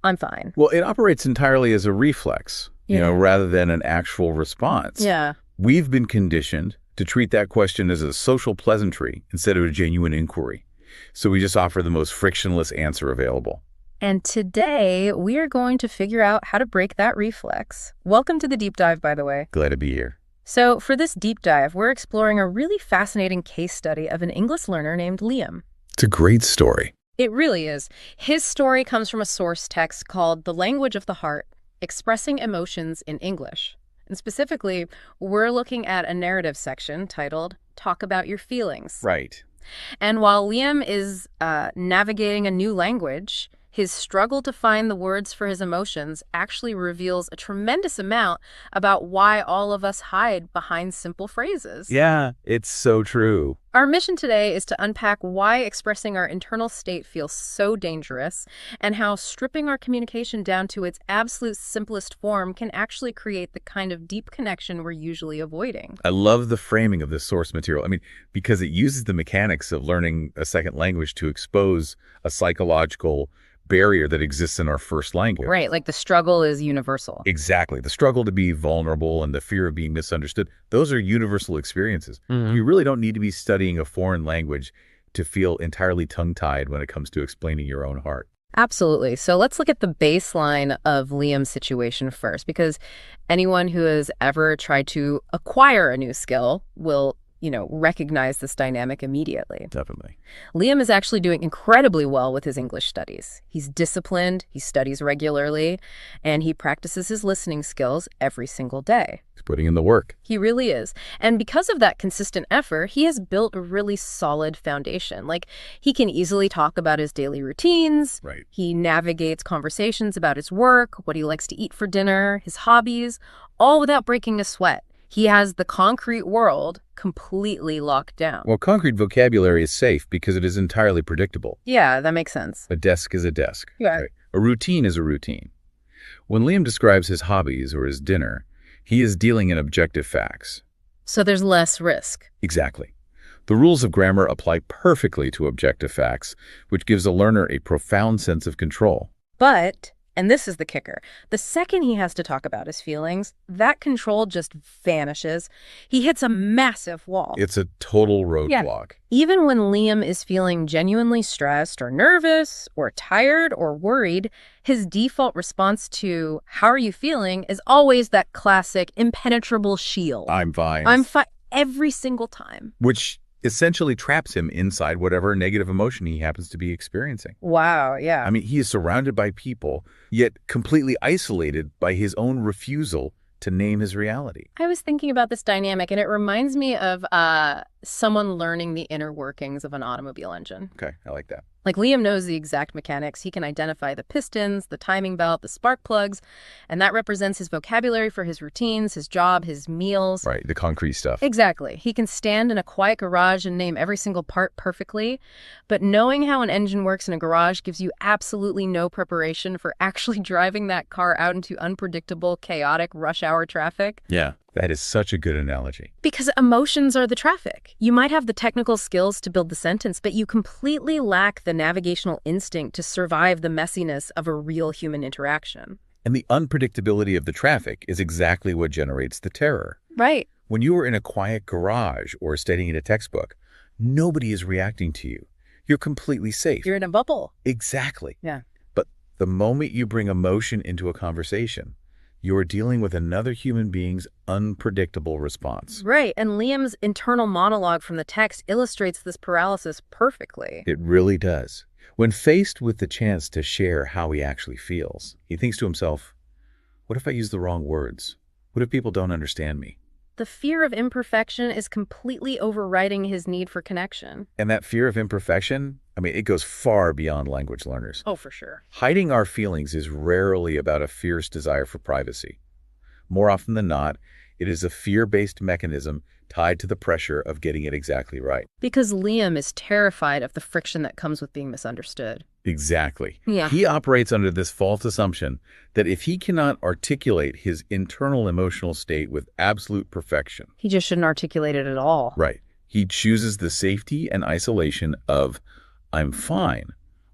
I'm fine. Well, it operates entirely as a reflex, rather than an actual response. Yeah. We've been conditioned to treat that question as a social pleasantry instead of a genuine inquiry. So we just offer the most frictionless answer available. And today, we are going to figure out how to break that reflex. Welcome to the deep dive, by the way. Glad to be here. So for this deep dive, we're exploring a really fascinating case study of an English learner named Liam. It's a great story. It really is. His story comes from a source text called The Language of the Heart, Expressing Emotions in English. And specifically, we're looking at a narrative section titled Talk About Your Feelings. Right. And while Liam is navigating a new language, His struggle to find the words for his emotions actually reveals a tremendous amount about why all of us hide behind simple phrases. Yeah, it's so true. Our mission today is to unpack why expressing our internal state feels so dangerous and how stripping our communication down to its absolute simplest form can actually create the kind of deep connection we're usually avoiding. I love the framing of this source material. I mean, because it uses the mechanics of learning a second language to expose a psychological barrier that exists in our first language. Right, like the struggle is universal. Exactly. The struggle to be vulnerable and the fear of being misunderstood, those are universal experiences. You really don't need to be studying a foreign language to feel entirely tongue-tied when it comes to explaining your own heart. Absolutely. So let's look at the baseline of Liam's situation first, because anyone who has ever tried to acquire a new skill will recognize this dynamic immediately. Definitely. Liam is actually doing incredibly well with his English studies. He's disciplined, he studies regularly, and he practices his listening skills every single day. He's putting in the work. He really is. And because of that consistent effort, he has built a really solid foundation. Like, he can easily talk about his daily routines. Right. He navigates conversations about his work, what he likes to eat for dinner, his hobbies, all without breaking a sweat. He has the concrete world completely locked down. Well, concrete vocabulary is safe because it is entirely predictable. Yeah, that makes sense. A desk is a desk. Yeah. Right? A routine is a routine. When Liam describes his hobbies or his dinner, he is dealing in objective facts. So there's less risk. Exactly. The rules of grammar apply perfectly to objective facts, which gives a learner a profound sense of control. But, and this is the kicker, the second he has to talk about his feelings, that control just vanishes. He hits a massive wall. It's a total roadblock. Even when Liam is feeling genuinely stressed or nervous or tired or worried, his default response to, "How are you feeling?" is always that classic impenetrable shield. I'm fine. I'm fine every single time. Which essentially traps him inside whatever negative emotion he happens to be experiencing. Wow, yeah. I mean, he is surrounded by people, yet completely isolated by his own refusal to name his reality. I was thinking about this dynamic, and it reminds me of someone learning the inner workings of an automobile engine. Okay, I like that. Like, Liam knows the exact mechanics. He can identify the pistons, the timing belt, the spark plugs, and that represents his vocabulary for his routines, his job, his meals. Right, the concrete stuff. Exactly. He can stand in a quiet garage and name every single part perfectly, but knowing how an engine works in a garage gives you absolutely no preparation for actually driving that car out into unpredictable, chaotic rush hour traffic. Yeah, that is such a good analogy. Because emotions are the traffic. You might have the technical skills to build the sentence, but you completely lack the navigational instinct to survive the messiness of a real human interaction. And the unpredictability of the traffic is exactly what generates the terror. Right. When you are in a quiet garage or studying a textbook, nobody is reacting to you. You're completely safe. You're in a bubble. Exactly. Yeah. But the moment you bring emotion into a conversation, you are dealing with another human being's unpredictable response. Right, and Liam's internal monologue from the text illustrates this paralysis perfectly. It really does. When faced with the chance to share how he actually feels, he thinks to himself, what if I use the wrong words? What if people don't understand me? The fear of imperfection is completely overriding his need for connection. And that fear of imperfection, it goes far beyond language learners. Oh, for sure. Hiding our feelings is rarely about a fierce desire for privacy. More often than not, it is a fear-based mechanism tied to the pressure of getting it exactly right. Because Liam is terrified of the friction that comes with being misunderstood. Exactly. Yeah. He operates under this false assumption that if he cannot articulate his internal emotional state with absolute perfection, he just shouldn't articulate it at all. Right. He chooses the safety and isolation of, I'm fine,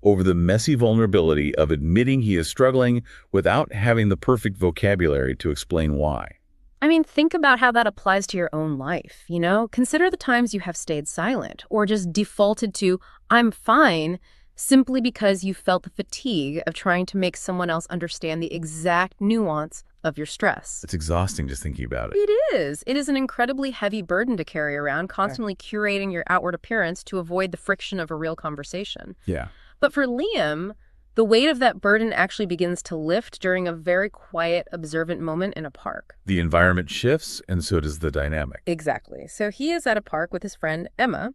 over the messy vulnerability of admitting he is struggling without having the perfect vocabulary to explain why. Think about how that applies to your own life, Consider the times you have stayed silent or just defaulted to, I'm fine, simply because you felt the fatigue of trying to make someone else understand the exact nuance of your stress. It's exhausting just thinking about it. It is. It is an incredibly heavy burden to carry around, constantly curating your outward appearance to avoid the friction of a real conversation. Yeah. But for Liam, the weight of that burden actually begins to lift during a very quiet, observant moment in a park. The environment shifts, and so does the dynamic. Exactly. So he is at a park with his friend Emma,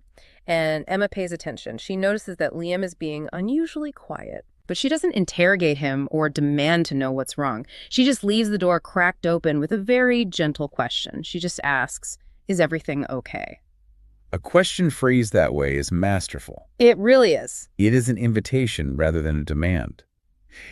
and Emma pays attention. She notices that Liam is being unusually quiet. But she doesn't interrogate him or demand to know what's wrong. She just leaves the door cracked open with a very gentle question. She just asks, "Is everything okay?" A question phrased that way is masterful. It really is. It is an invitation rather than a demand.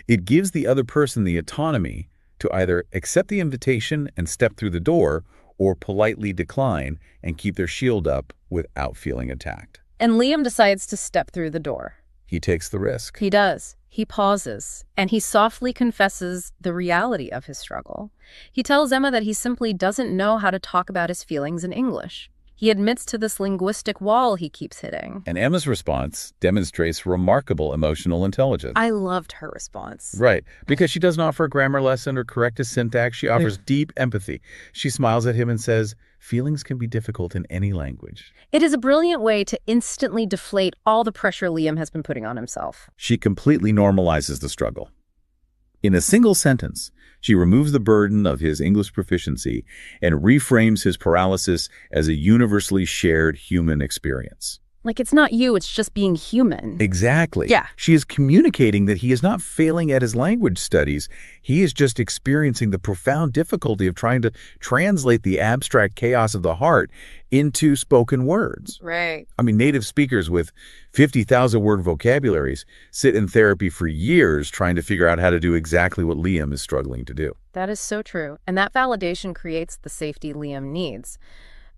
It gives the other person the autonomy to either accept the invitation and step through the door or politely decline and keep their shield up without feeling attacked. And Liam decides to step through the door. He takes the risk. He does. He pauses, and he softly confesses the reality of his struggle. He tells Emma that he simply doesn't know how to talk about his feelings in English. He admits to this linguistic wall he keeps hitting. And Emma's response demonstrates remarkable emotional intelligence. I loved her response. Right, because she doesn't offer a grammar lesson or correct his syntax. She offers deep empathy. She smiles at him and says, "Feelings can be difficult in any language." It is a brilliant way to instantly deflate all the pressure Liam has been putting on himself. She completely normalizes the struggle. In a single sentence, she removes the burden of his English proficiency and reframes his paralysis as a universally shared human experience. Like, it's not you, it's just being human. Exactly. Yeah. She is communicating that he is not failing at his language studies. He is just experiencing the profound difficulty of trying to translate the abstract chaos of the heart into spoken words. Right. I mean, native speakers with 50,000 word vocabularies sit in therapy for years trying to figure out how to do exactly what Liam is struggling to do. That is so true. And that validation creates the safety Liam needs.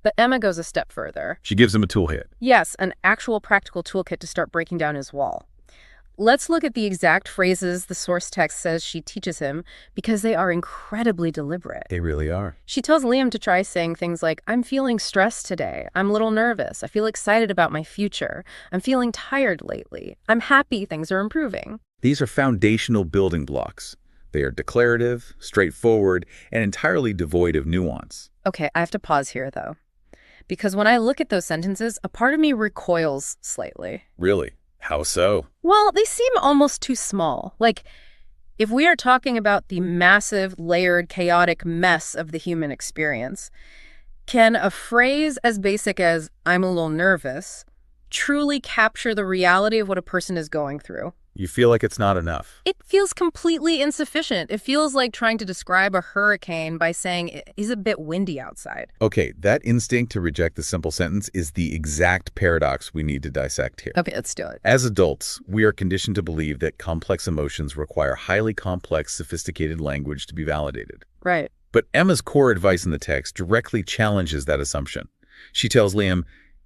But Emma goes a step further. She gives him a toolkit. Yes, an actual practical toolkit to start breaking down his wall. Let's look at the exact phrases the source text says she teaches him, because they are incredibly deliberate. They really are. She tells Liam to try saying things like, "I'm feeling stressed today. I'm a little nervous. I feel excited about my future. I'm feeling tired lately. I'm happy things are improving." These are foundational building blocks. They are declarative, straightforward, and entirely devoid of nuance. Okay, I have to pause here, though. Because when I look at those sentences, a part of me recoils slightly. Really? How so? Well, they seem almost too small. Like, if we are talking about the massive, layered, chaotic mess of the human experience, can a phrase as basic as, "I'm a little nervous," truly capture the reality of what a person is going through? You feel like it's not enough. It feels completely insufficient. It feels like trying to describe a hurricane by saying it is a bit windy outside. Okay, that instinct to reject the simple sentence is the exact paradox we need to dissect here. Okay, let's do it. As adults, we are conditioned to believe that complex emotions require highly complex, sophisticated language to be validated. Right. But Emma's core advice in the text directly challenges that assumption. She tells Liam,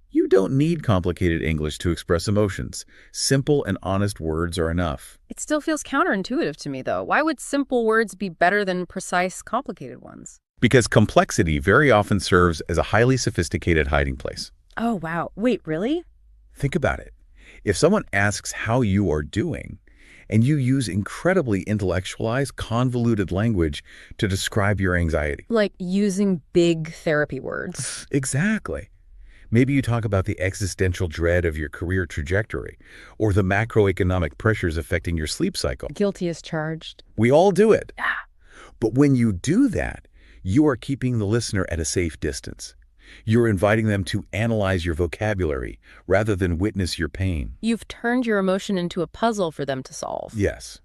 "You don't need complicated English to express emotions. Simple and honest words are enough." It still feels counterintuitive to me, though. Why would simple words be better than precise, complicated ones? Because complexity very often serves as a highly sophisticated hiding place. Oh, wow. Wait, really? Think about it. If someone asks how you are doing, and you use incredibly intellectualized, convoluted language to describe your anxiety. Like using big therapy words. Exactly. Maybe you talk about the existential dread of your career trajectory or the macroeconomic pressures affecting your sleep cycle. Guilty as charged. We all do it. Yeah. But when you do that, you are keeping the listener at a safe distance. You're inviting them to analyze your vocabulary rather than witness your pain. You've turned your emotion into a puzzle for them to solve. Yes.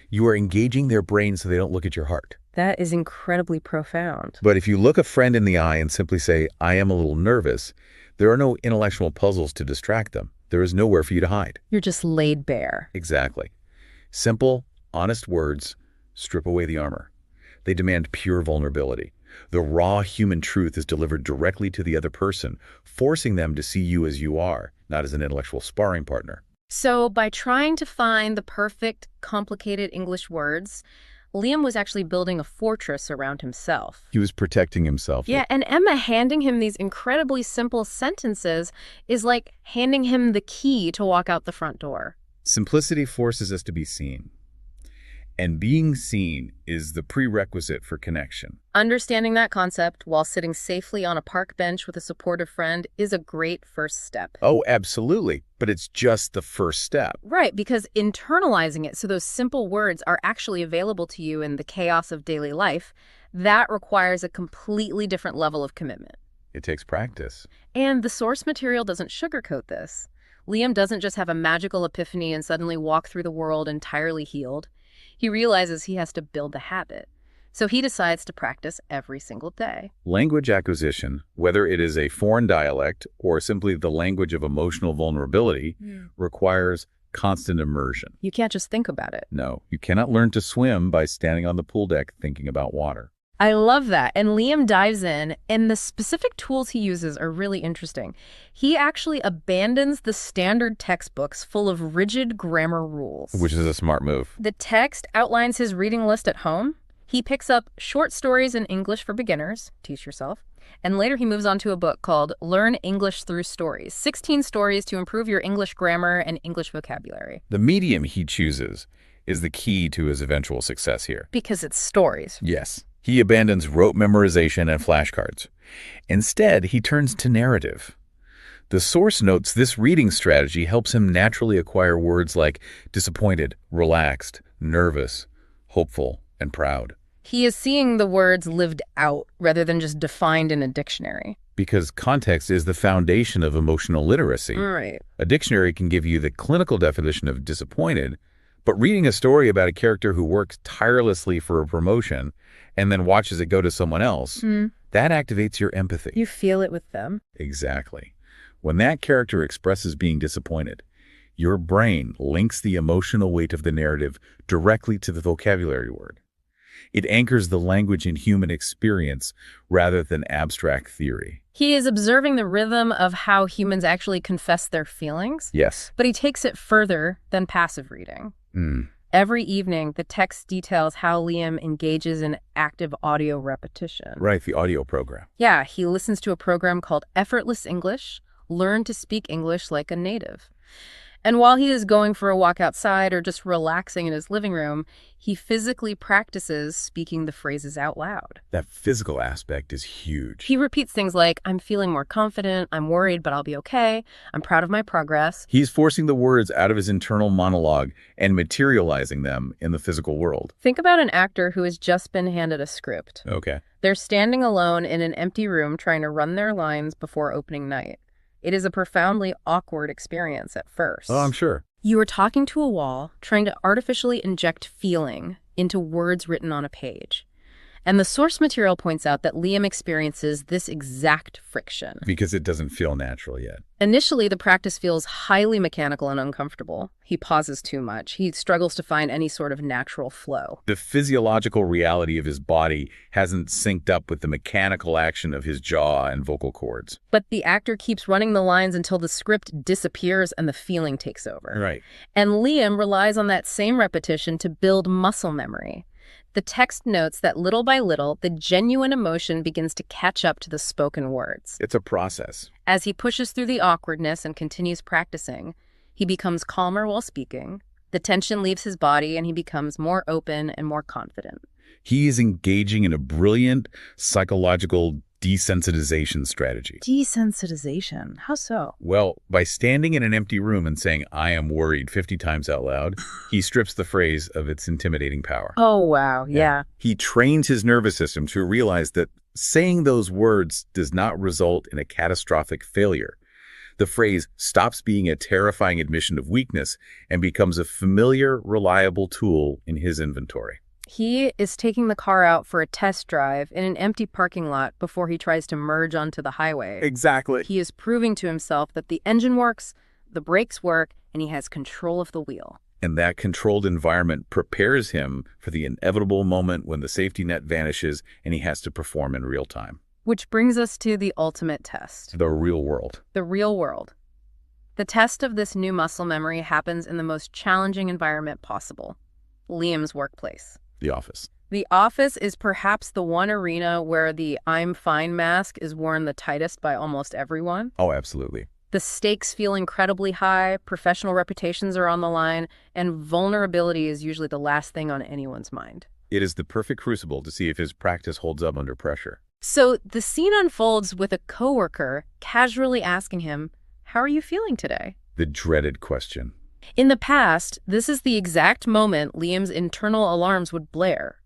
You are engaging their brain so they don't look at your heart. That is incredibly profound. But if you look a friend in the eye and simply say, "I am a little nervous," there are no intellectual puzzles to distract them. There is nowhere for you to hide. You're just laid bare. Exactly. Simple, honest words strip away the armor. They demand pure vulnerability. The raw human truth is delivered directly to the other person, forcing them to see you as you are, not as an intellectual sparring partner. So by trying to find the perfect, complicated English words, Liam was actually building a fortress around himself. He was protecting himself. Yeah, and Emma handing him these incredibly simple sentences is like handing him the key to walk out the front door. Simplicity forces us to be seen. And being seen is the prerequisite for connection. Understanding that concept while sitting safely on a park bench with a supportive friend is a great first step. Oh, absolutely. But it's just the first step. Right, because internalizing it so those simple words are actually available to you in the chaos of daily life, that requires a completely different level of commitment. It takes practice. And the source material doesn't sugarcoat this. Liam doesn't just have a magical epiphany and suddenly walk through the world entirely healed. He realizes he has to build the habit. So he decides to practice every single day. Language acquisition, whether it is a foreign dialect or simply the language of emotional vulnerability, requires constant immersion. You can't just think about it. No, you cannot learn to swim by standing on the pool deck thinking about water. I love that. And Liam dives in, and the specific tools he uses are really interesting. He actually abandons the standard textbooks full of rigid grammar rules. Which is a smart move. The text outlines his reading list at home. He picks up short stories in English for beginners, teach yourself, and later he moves on to a book called Learn English Through Stories, 16 stories to improve your English grammar and English vocabulary. The medium he chooses is the key to his eventual success here. Because it's stories. Yes. He abandons rote memorization and flashcards. Instead, he turns to narrative. The source notes this reading strategy helps him naturally acquire words like disappointed, relaxed, nervous, hopeful, and proud. He is seeing the words lived out rather than just defined in a dictionary. Because context is the foundation of emotional literacy. Right. A dictionary can give you the clinical definition of disappointed, but reading a story about a character who works tirelessly for a promotion and then watches it go to someone else, that activates your empathy. You feel it with them. Exactly. When that character expresses being disappointed, your brain links the emotional weight of the narrative directly to the vocabulary word. It anchors the language in human experience rather than abstract theory. He is observing the rhythm of how humans actually confess their feelings. Yes. But he takes it further than passive reading. Every evening, the text details how Liam engages in active audio repetition. Right, the audio program. Yeah, he listens to a program called Effortless English, Learn to Speak English Like a Native. And while he is going for a walk outside or just relaxing in his living room, he physically practices speaking the phrases out loud. That physical aspect is huge. He repeats things like, I'm feeling more confident, I'm worried, but I'll be okay, I'm proud of my progress. He's forcing the words out of his internal monologue and materializing them in the physical world. Think about an actor who has just been handed a script. Okay. They're standing alone in an empty room trying to run their lines before opening night. It is a profoundly awkward experience at first. Oh, I'm sure. You are talking to a wall, trying to artificially inject feeling into words written on a page. And the source material points out that Liam experiences this exact friction. Because it doesn't feel natural yet. Initially, the practice feels highly mechanical and uncomfortable. He pauses too much. He struggles to find any sort of natural flow. The physiological reality of his body hasn't synced up with the mechanical action of his jaw and vocal cords. But the actor keeps running the lines until the script disappears and the feeling takes over. Right. And Liam relies on that same repetition to build muscle memory. The text notes that little by little, the genuine emotion begins to catch up to the spoken words. It's a process. As he pushes through the awkwardness and continues practicing, he becomes calmer while speaking. The tension leaves his body and he becomes more open and more confident. He is engaging in a brilliant psychological desensitization strategy. Desensitization? How so? Well, by standing in an empty room and saying, I am worried 50 times out loud, he strips the phrase of its intimidating power. Oh, wow. Yeah. He trains his nervous system to realize that saying those words does not result in a catastrophic failure. The phrase stops being a terrifying admission of weakness and becomes a familiar, reliable tool in his inventory. He is taking the car out for a test drive in an empty parking lot before he tries to merge onto the highway. Exactly. He is proving to himself that the engine works, the brakes work, and he has control of the wheel. And that controlled environment prepares him for the inevitable moment when the safety net vanishes and he has to perform in real time. Which brings us to the ultimate test. The real world. The real world. The test of this new muscle memory happens in the most challenging environment possible, Liam's workplace. The office. The office is perhaps the one arena where the I'm fine mask is worn the tightest by almost everyone. Oh, absolutely. The stakes feel incredibly high, professional reputations are on the line, and vulnerability is usually the last thing on anyone's mind. It is the perfect crucible to see if his practice holds up under pressure. So the scene unfolds with a coworker casually asking him, "How are you feeling today?" The dreaded question. In the past, this is the exact moment Liam's internal alarms would blare.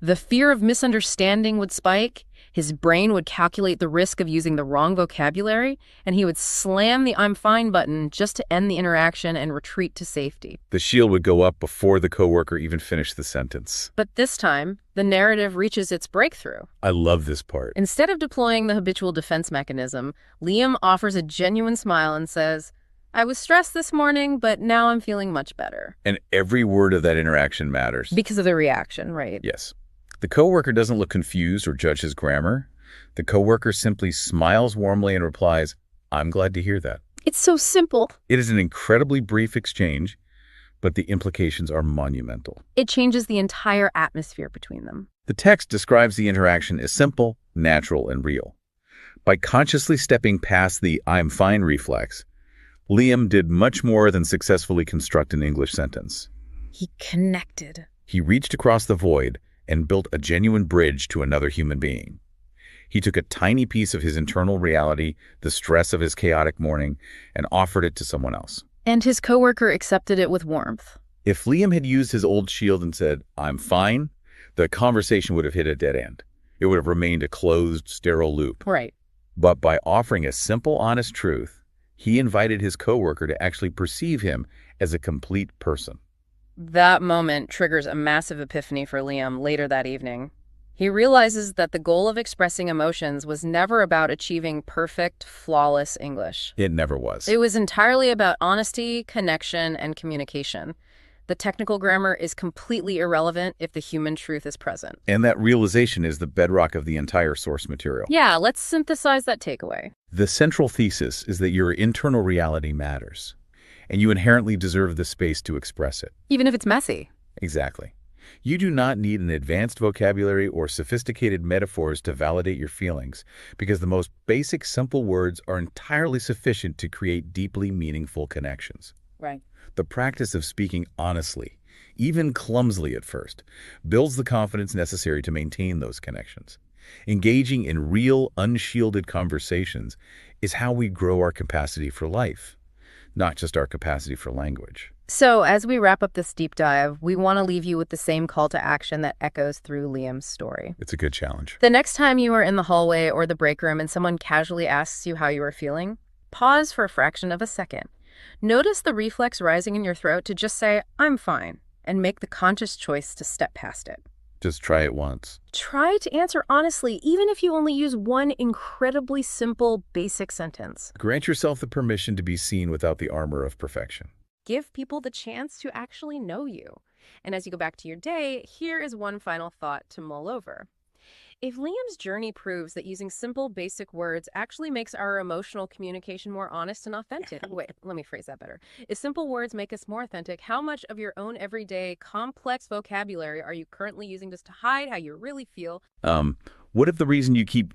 The fear of misunderstanding would spike. His brain would calculate the risk of using the wrong vocabulary, and he would slam the "I'm fine" button just to end the interaction and retreat to safety. The shield would go up before the coworker even finished the sentence. But this time, the narrative reaches its breakthrough. I love this part. Instead of deploying the habitual defense mechanism, Liam offers a genuine smile and says, "I was stressed this morning, but now I'm feeling much better." And every word of that interaction matters. Because of the reaction, right? Yes. The coworker doesn't look confused or judge his grammar. The coworker simply smiles warmly and replies, "I'm glad to hear that." It's so simple. It is an incredibly brief exchange, but the implications are monumental. It changes the entire atmosphere between them. The text describes the interaction as simple, natural, and real. By consciously stepping past the "I'm fine" reflex, Liam did much more than successfully construct an English sentence. He connected. He reached across the void and built a genuine bridge to another human being. He took a tiny piece of his internal reality, the stress of his chaotic morning, and offered it to someone else. And his coworker accepted it with warmth. If Liam had used his old shield and said, "I'm fine," the conversation would have hit a dead end. It would have remained a closed, sterile loop. Right. But by offering a simple, honest truth, he invited his coworker to actually perceive him as a complete person. That moment triggers a massive epiphany for Liam later that evening. He realizes that the goal of expressing emotions was never about achieving perfect, flawless English. It never was. It was entirely about honesty, connection, and communication. The technical grammar is completely irrelevant if the human truth is present. And that realization is the bedrock of the entire source material. Yeah, let's synthesize that takeaway. The central thesis is that your internal reality matters, and you inherently deserve the space to express it. Even if it's messy. Exactly. You do not need an advanced vocabulary or sophisticated metaphors to validate your feelings, because the most basic, simple words are entirely sufficient to create deeply meaningful connections. Right. The practice of speaking honestly, even clumsily at first, builds the confidence necessary to maintain those connections. Engaging in real, unshielded conversations is how we grow our capacity for life, not just our capacity for language. So, as we wrap up this deep dive, we want to leave you with the same call to action that echoes through Liam's story. It's a good challenge. The next time you are in the hallway or the break room and someone casually asks you how you are feeling, pause for a fraction of a second. Notice the reflex rising in your throat to just say, "I'm fine," and make the conscious choice to step past it. Just try it once. Try to answer honestly, even if you only use one incredibly simple, basic sentence. Grant yourself the permission to be seen without the armor of perfection. Give people the chance to actually know you. And as you go back to your day, here is one final thought to mull over. If Liam's journey proves that using simple, basic words actually makes our emotional communication more honest and authentic. Wait, let me phrase that better. If simple words make us more authentic, how much of your own everyday, complex vocabulary are you currently using just to hide how you really feel? What if the reason you keep,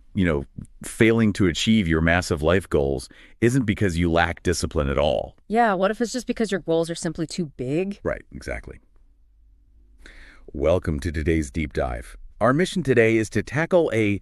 failing to achieve your massive life goals isn't because you lack discipline at all? Yeah, what if it's just because your goals are simply too big? Right, exactly. Welcome to today's deep dive. Our mission today is to tackle a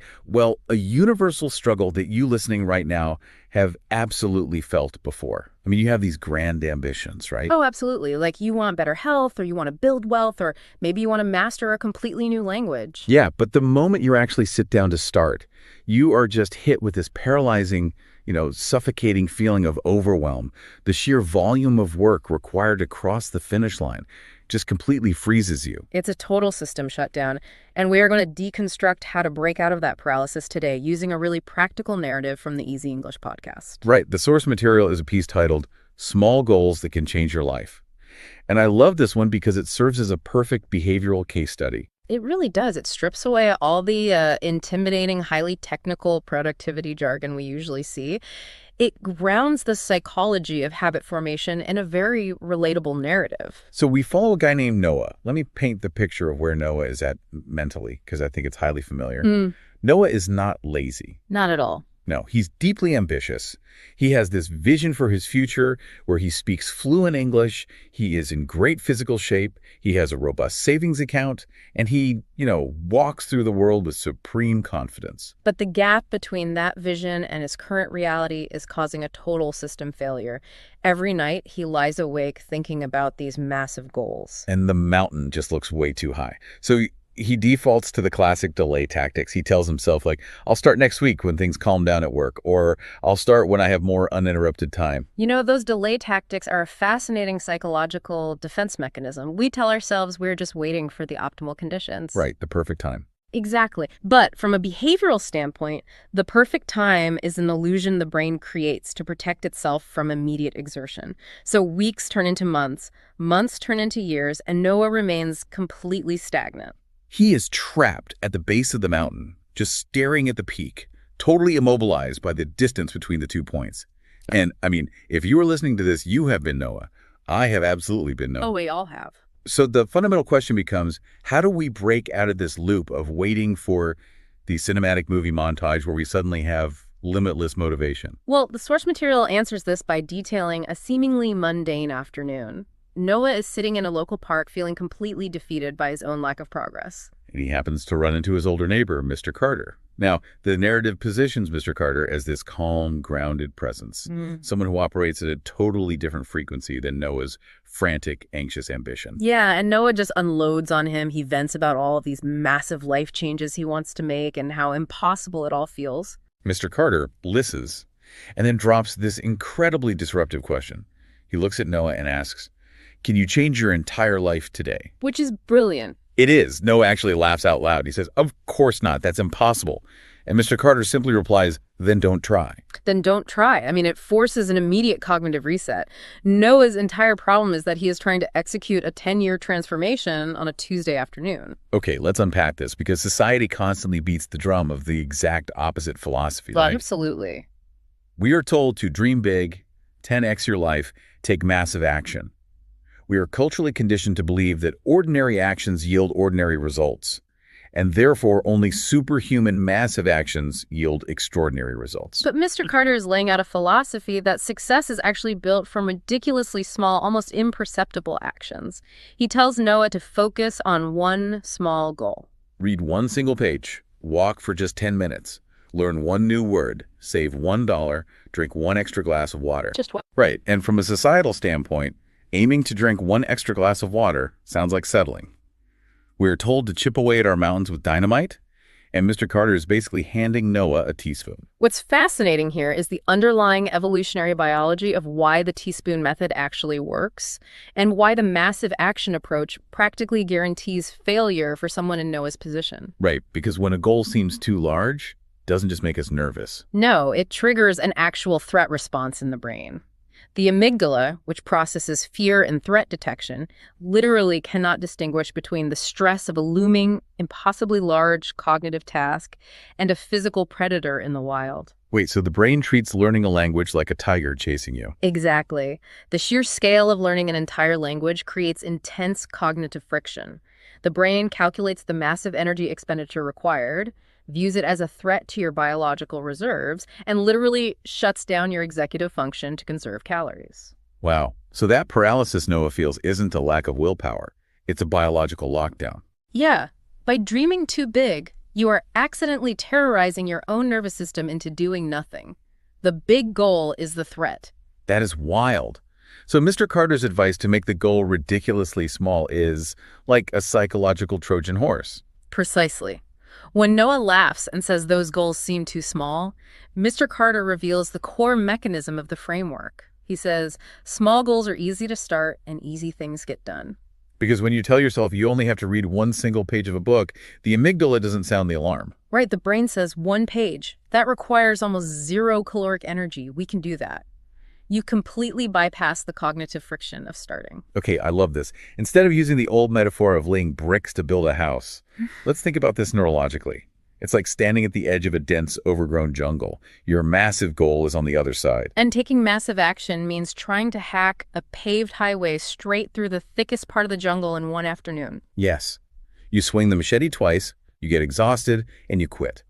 universal struggle that you listening right now have absolutely felt before. I mean, you have these grand ambitions, right? Oh, absolutely. Like you want better health, or you want to build wealth, or maybe you want to master a completely new language. Yeah, but the moment you actually sit down to start, you are just hit with this paralyzing, suffocating feeling of overwhelm. The sheer volume of work required to cross the finish line just completely freezes you. It's a total system shutdown, and we are going to deconstruct how to break out of that paralysis today using a really practical narrative from the Easy English podcast. Right. The source material is a piece titled "Small Goals That Can Change Your Life." And I love this one because it serves as a perfect behavioral case study. It really does. It strips away all the intimidating, highly technical productivity jargon we usually see. It grounds the psychology of habit formation in a very relatable narrative. So we follow a guy named Noah. Let me paint the picture of where Noah is at mentally, because I think it's highly familiar. Noah is not lazy. Not at all. No, he's deeply ambitious. He has this vision for his future where he speaks fluent English. He is in great physical shape. He has a robust savings account, and he, walks through the world with supreme confidence. But the gap between that vision and his current reality is causing a total system failure. Every night, he lies awake thinking about these massive goals. And the mountain just looks way too high. So He defaults to the classic delay tactics. He tells himself, like, I'll start next week when things calm down at work, or I'll start when I have more uninterrupted time. You know, those delay tactics are a fascinating psychological defense mechanism. We tell ourselves we're just waiting for the optimal conditions. Right, the perfect time. Exactly. But from a behavioral standpoint, the perfect time is an illusion the brain creates to protect itself from immediate exertion. So weeks turn into months, months turn into years, and Noah remains completely stagnant. He is trapped at the base of the mountain, just staring at the peak, totally immobilized by the distance between the 2 points. And, I mean, if you are listening to this, you have been Noah. I have absolutely been Noah. Oh, we all have. So the fundamental question becomes, how do we break out of this loop of waiting for the cinematic movie montage where we suddenly have limitless motivation? Well, the source material answers this by detailing a seemingly mundane afternoon. Noah is sitting in a local park feeling completely defeated by his own lack of progress. And he happens to run into his older neighbor, Mr. Carter. Now, the narrative positions Mr. Carter as this calm, grounded presence, someone who operates at a totally different frequency than Noah's frantic, anxious ambition. Yeah, and Noah just unloads on him. He vents about all of these massive life changes he wants to make and how impossible it all feels. Mr. Carter listens and then drops this incredibly disruptive question. He looks at Noah and asks, "Can you change your entire life today?" Which is brilliant. It is. Noah actually laughs out loud. He says, "Of course not. That's impossible." And Mr. Carter simply replies, "Then don't try." Then don't try. I mean, it forces an immediate cognitive reset. Noah's entire problem is that he is trying to execute a 10-year transformation on a Tuesday afternoon. Okay, let's unpack this because society constantly beats the drum of the exact opposite philosophy, right? Absolutely. We are told to dream big, 10x your life, take massive action. We are culturally conditioned to believe that ordinary actions yield ordinary results, and therefore only superhuman massive actions yield extraordinary results. But Mr. Carter is laying out a philosophy that success is actually built from ridiculously small, almost imperceptible actions. He tells Noah to focus on one small goal. Read one single page, walk for just 10 minutes, learn one new word, save $1, drink one extra glass of water. Just what? Right, and from a societal standpoint, aiming to drink one extra glass of water sounds like settling. We're told to chip away at our mountains with dynamite, and Mr. Carter is basically handing Noah a teaspoon. What's fascinating here is the underlying evolutionary biology of why the teaspoon method actually works and why the massive action approach practically guarantees failure for someone in Noah's position. Right, because when a goal seems too large, it doesn't just make us nervous. No, it triggers an actual threat response in the brain. The amygdala, which processes fear and threat detection, literally cannot distinguish between the stress of a looming, impossibly large cognitive task and a physical predator in the wild. Wait, so the brain treats learning a language like a tiger chasing you? Exactly. The sheer scale of learning an entire language creates intense cognitive friction. The brain calculates the massive energy expenditure required, views it as a threat to your biological reserves, and literally shuts down your executive function to conserve calories. Wow. So that paralysis Noah feels isn't a lack of willpower. It's a biological lockdown. Yeah. By dreaming too big, you are accidentally terrorizing your own nervous system into doing nothing. The big goal is the threat. That is wild. So Mr. Carter's advice to make the goal ridiculously small is like a psychological Trojan horse. Precisely. When Noah laughs and says those goals seem too small, Mr. Carter reveals the core mechanism of the framework. He says, small goals are easy to start and easy things get done. Because when you tell yourself you only have to read one single page of a book, the amygdala doesn't sound the alarm. Right, the brain says 1 page. That requires almost 0 caloric energy. We can do that. You completely bypass the cognitive friction of starting. Okay, I love this. Instead of using the old metaphor of laying bricks to build a house, let's think about this neurologically. It's like standing at the edge of a dense, overgrown jungle. Your massive goal is on the other side. And taking massive action means trying to hack a paved highway straight through the thickest part of the jungle in one afternoon. Yes. You swing the machete twice, you get exhausted, and you quit.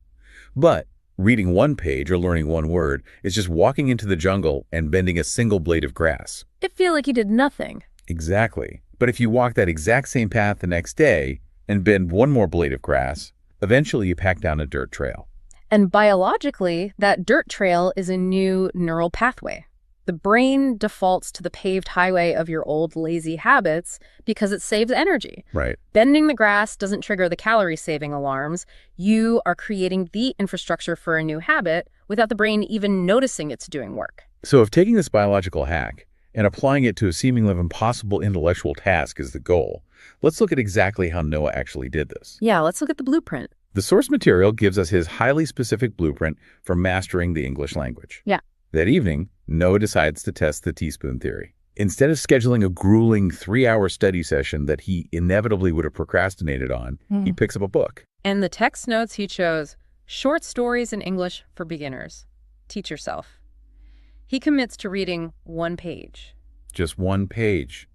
But reading one page or learning one word is just walking into the jungle and bending a single blade of grass. It feels like you did nothing. Exactly. But if you walk that exact same path the next day and bend one more blade of grass, eventually you pack down a dirt trail. And biologically, that dirt trail is a new neural pathway. The brain defaults to the paved highway of your old lazy habits because it saves energy. Right. Bending the grass doesn't trigger the calorie-saving alarms. You are creating the infrastructure for a new habit without the brain even noticing it's doing work. So if taking this biological hack and applying it to a seemingly impossible intellectual task is the goal, let's look at exactly how Noah actually did this. Yeah, let's look at the blueprint. The source material gives us his highly specific blueprint for mastering the English language. Yeah. That evening, Noah decides to test the teaspoon theory. Instead of scheduling a grueling 3-hour study session that he inevitably would have procrastinated on, he picks up a book. And the text notes he chose, short stories in English for beginners. Teach yourself. He commits to reading 1 page. Just 1 page.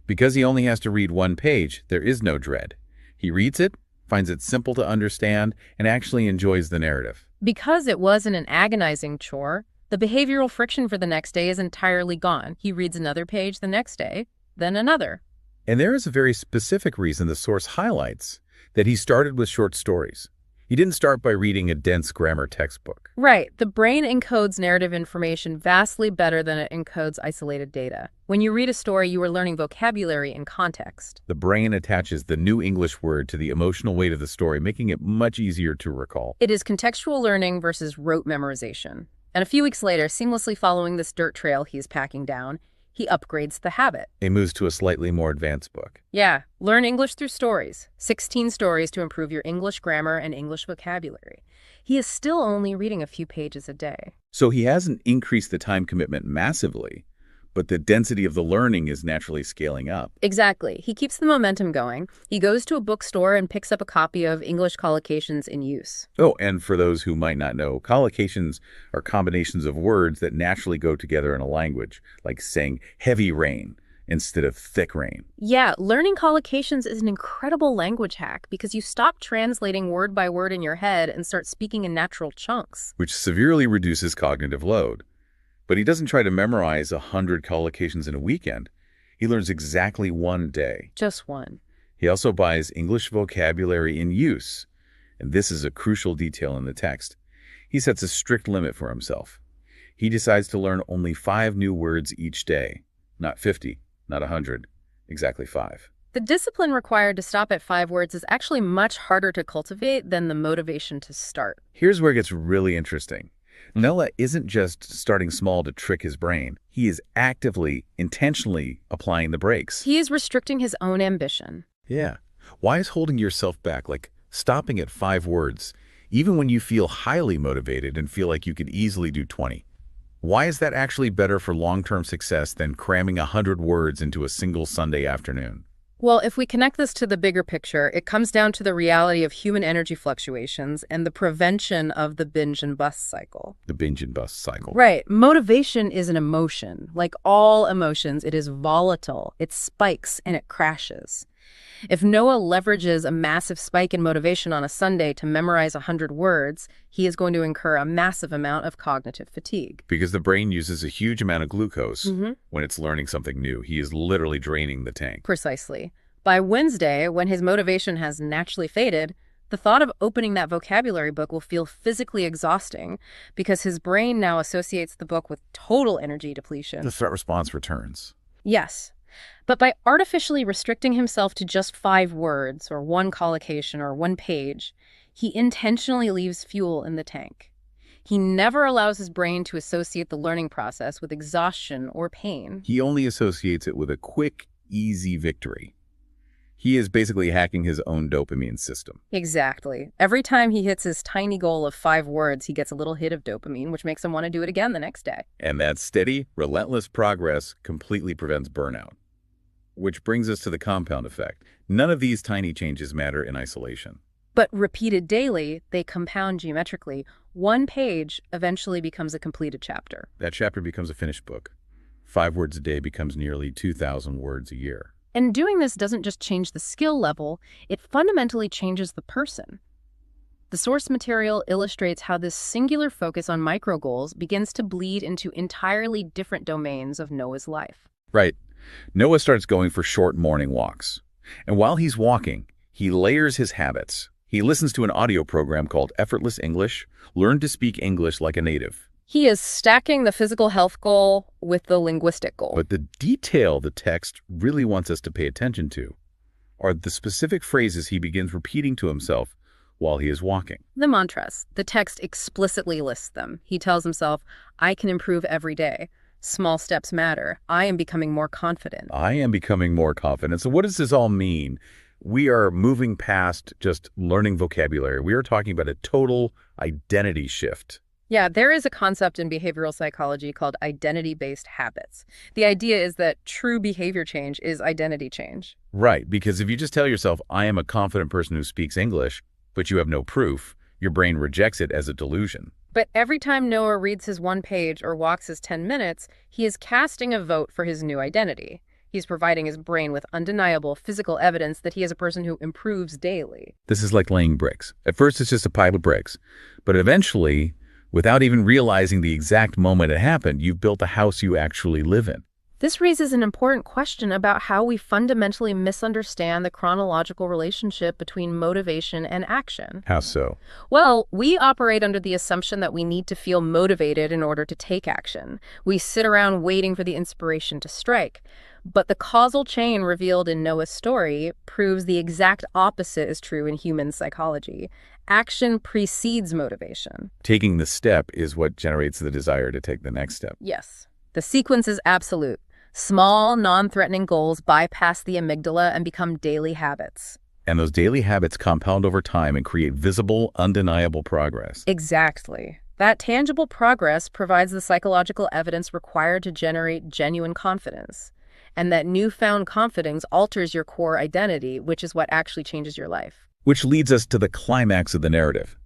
Because he only has to read 1 page, there is no dread. He reads it, finds it simple to understand, and actually enjoys the narrative. Because it wasn't an agonizing chore, the behavioral friction for the next day is entirely gone. He reads another page the next day, then another. And there is a very specific reason the source highlights that he started with short stories. He didn't start by reading a dense grammar textbook. Right. The brain encodes narrative information vastly better than it encodes isolated data. When you read a story, you are learning vocabulary and context. The brain attaches the new English word to the emotional weight of the story, making it much easier to recall. It is contextual learning versus rote memorization. And a few weeks later, seamlessly following this dirt trail he's packing down, he upgrades the habit. He moves to a slightly more advanced book. Yeah, learn English through stories. 16 stories to improve your English grammar and English vocabulary. He is still only reading a few pages a day. So he hasn't increased the time commitment massively, but the density of the learning is naturally scaling up. Exactly. He keeps the momentum going. He goes to a bookstore and picks up a copy of English Collocations in Use. Oh, and for those who might not know, collocations are combinations of words that naturally go together in a language, like saying heavy rain instead of thick rain. Yeah, learning collocations is an incredible language hack because you stop translating word by word in your head and start speaking in natural chunks. Which severely reduces cognitive load. But he doesn't try to memorize 100 collocations in a weekend. He learns exactly 1 day. Just one. He also buys English vocabulary in use, and this is a crucial detail in the text. He sets a strict limit for himself. He decides to learn only 5 new words each day. Not 50, not 100, exactly 5. The discipline required to stop at 5 words is actually much harder to cultivate than the motivation to start. Here's where it gets really interesting. Noah isn't just starting small to trick his brain. He is actively, intentionally applying the brakes. He is restricting his own ambition. Yeah. Why is holding yourself back, like stopping at 5 words, even when you feel highly motivated and feel like you could easily do 20? Why is that actually better for long-term success than cramming 100 words into a single Sunday afternoon? Well, if we connect this to the bigger picture, it comes down to the reality of human energy fluctuations and the prevention of the binge and bust cycle. The binge and bust cycle. Right. Motivation is an emotion. Like all emotions, it is volatile. It spikes and it crashes. If Noah leverages a massive spike in motivation on a Sunday to memorize 100 words, he is going to incur a massive amount of cognitive fatigue. Because the brain uses a huge amount of glucose when it's learning something new. He is literally draining the tank. Precisely. By Wednesday, when his motivation has naturally faded, the thought of opening that vocabulary book will feel physically exhausting because his brain now associates the book with total energy depletion. The threat response returns. Yes. But by artificially restricting himself to just 5 words or 1 collocation or 1 page, he intentionally leaves fuel in the tank. He never allows his brain to associate the learning process with exhaustion or pain. He only associates it with a quick, easy victory. He is basically hacking his own dopamine system. Exactly. Every time he hits his tiny goal of 5 words, he gets a little hit of dopamine, which makes him want to do it again the next day. And that steady, relentless progress completely prevents burnout. Which brings us to the compound effect. None of these tiny changes matter in isolation. But repeated daily, they compound geometrically. 1 page eventually becomes a completed chapter. That chapter becomes a finished book. 5 words a day becomes nearly 2,000 words a year. And doing this doesn't just change the skill level, it fundamentally changes the person. The source material illustrates how this singular focus on micro goals begins to bleed into entirely different domains of Noah's life. Right. Noah starts going for short morning walks. And while he's walking, he layers his habits. He listens to an audio program called Effortless English, Learn to Speak English Like a Native. He is stacking the physical health goal with the linguistic goal. But the detail the text really wants us to pay attention to are the specific phrases he begins repeating to himself while he is walking. The mantras. The text explicitly lists them. He tells himself, I can improve every day. Small steps matter. I am becoming more confident. I am becoming more confident. So what does this all mean? We are moving past just learning vocabulary. We are talking about a total identity shift. Yeah, there is a concept in behavioral psychology called identity-based habits. The idea is that true behavior change is identity change. Right, because if you just tell yourself, I am a confident person who speaks English, but you have no proof, your brain rejects it as a delusion. But every time Noah reads his 1 page or walks his 10 minutes, he is casting a vote for his new identity. He's providing his brain with undeniable physical evidence that he is a person who improves daily. This is like laying bricks. At first, it's just a pile of bricks, but eventually, without even realizing the exact moment it happened, you've built a house you actually live in. This raises an important question about how we fundamentally misunderstand the chronological relationship between motivation and action. How so? Well, we operate under the assumption that we need to feel motivated in order to take action. We sit around waiting for the inspiration to strike. But the causal chain revealed in Noah's story proves the exact opposite is true in human psychology. Action precedes motivation. Taking the step is what generates the desire to take the next step. Yes. The sequence is absolute. Small, non-threatening goals bypass the amygdala and become daily habits. And those daily habits compound over time and create visible, undeniable progress. Exactly. That tangible progress provides the psychological evidence required to generate genuine confidence. And that newfound confidence alters your core identity, which is what actually changes your life. Which leads us to the climax of the narrative.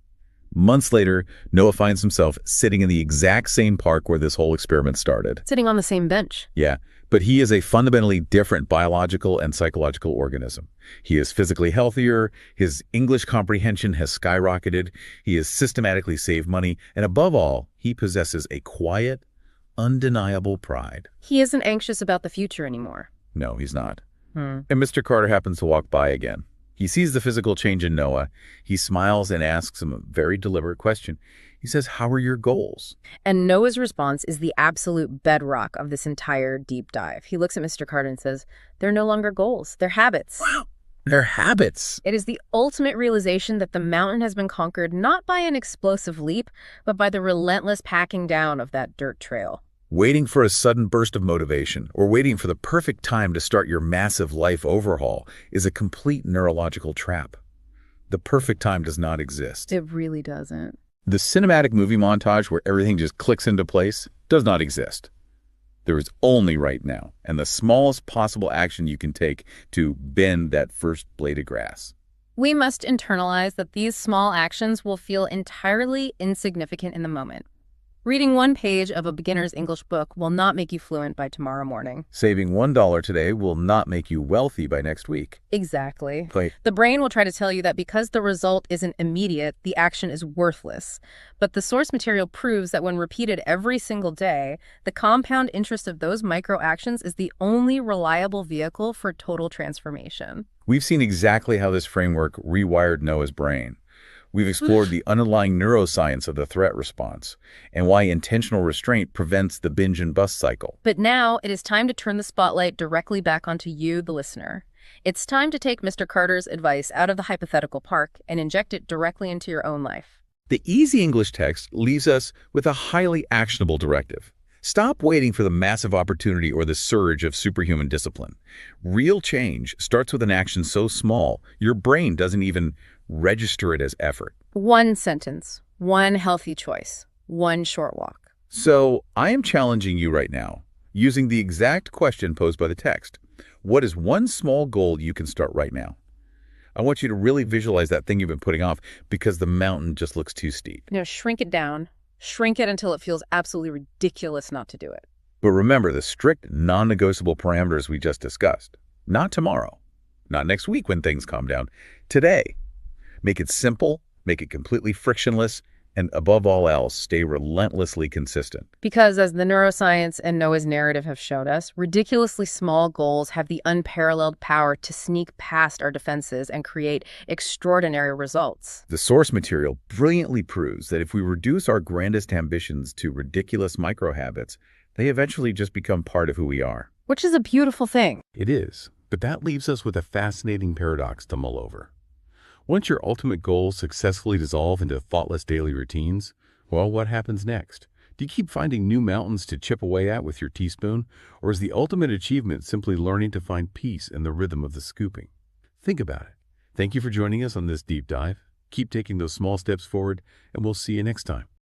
Months later, Noah finds himself sitting in the exact same park where this whole experiment started. Sitting on the same bench. Yeah, but he is a fundamentally different biological and psychological organism. He is physically healthier, his English comprehension has skyrocketed, he has systematically saved money, and above all, he possesses a quiet, undeniable pride. He isn't anxious about the future anymore. No, he's not. And Mr. Carter happens to walk by again. He sees the physical change in Noah. He smiles and asks him a very deliberate question. He says, how are your goals? And Noah's response is the absolute bedrock of this entire deep dive. He looks at Mr. Carter and says, they're no longer goals, they're habits. Wow, they're habits. It is the ultimate realization that the mountain has been conquered not by an explosive leap, but by the relentless packing down of that dirt trail. Waiting for a sudden burst of motivation or waiting for the perfect time to start your massive life overhaul is a complete neurological trap. The perfect time does not exist. It really doesn't. The cinematic movie montage where everything just clicks into place does not exist. There is only right now and the smallest possible action you can take to bend that first blade of grass. We must internalize that these small actions will feel entirely insignificant in the moment. Reading 1 page of a beginner's English book will not make you fluent by tomorrow morning. Saving $1 today will not make you wealthy by next week. Exactly. Wait. The brain will try to tell you that because the result isn't immediate, the action is worthless. But the source material proves that when repeated every single day, the compound interest of those micro actions is the only reliable vehicle for total transformation. We've seen exactly how this framework rewired Noah's brain. We've explored the underlying neuroscience of the threat response and why intentional restraint prevents the binge and bust cycle. But now it is time to turn the spotlight directly back onto you, the listener. It's time to take Mr. Carter's advice out of the hypothetical park and inject it directly into your own life. The easy English text leaves us with a highly actionable directive. Stop waiting for the massive opportunity or the surge of superhuman discipline. Real change starts with an action so small, your brain doesn't even register it as effort. 1 sentence, 1 healthy choice, 1 short walk. So I am challenging you right now, using the exact question posed by the text. What is 1 small goal you can start right now? I want you to really visualize that thing you've been putting off because the mountain just looks too steep. Shrink it down. Shrink it until it feels absolutely ridiculous not to do it. But remember the strict, non-negotiable parameters we just discussed. Not tomorrow. Not next week when things calm down. Today. Make it simple, make it completely frictionless, And above all else, stay relentlessly consistent. Because as the neuroscience and Noah's narrative have showed us, ridiculously small goals have the unparalleled power to sneak past our defenses and create extraordinary results. The source material brilliantly proves that if we reduce our grandest ambitions to ridiculous micro-habits, they eventually just become part of who we are. Which is a beautiful thing. It is, but that leaves us with a fascinating paradox to mull over. Once your ultimate goals successfully dissolve into thoughtless daily routines, well, what happens next? Do you keep finding new mountains to chip away at with your teaspoon, or is the ultimate achievement simply learning to find peace in the rhythm of the scooping? Think about it. Thank you for joining us on this deep dive. Keep taking those small steps forward, and we'll see you next time.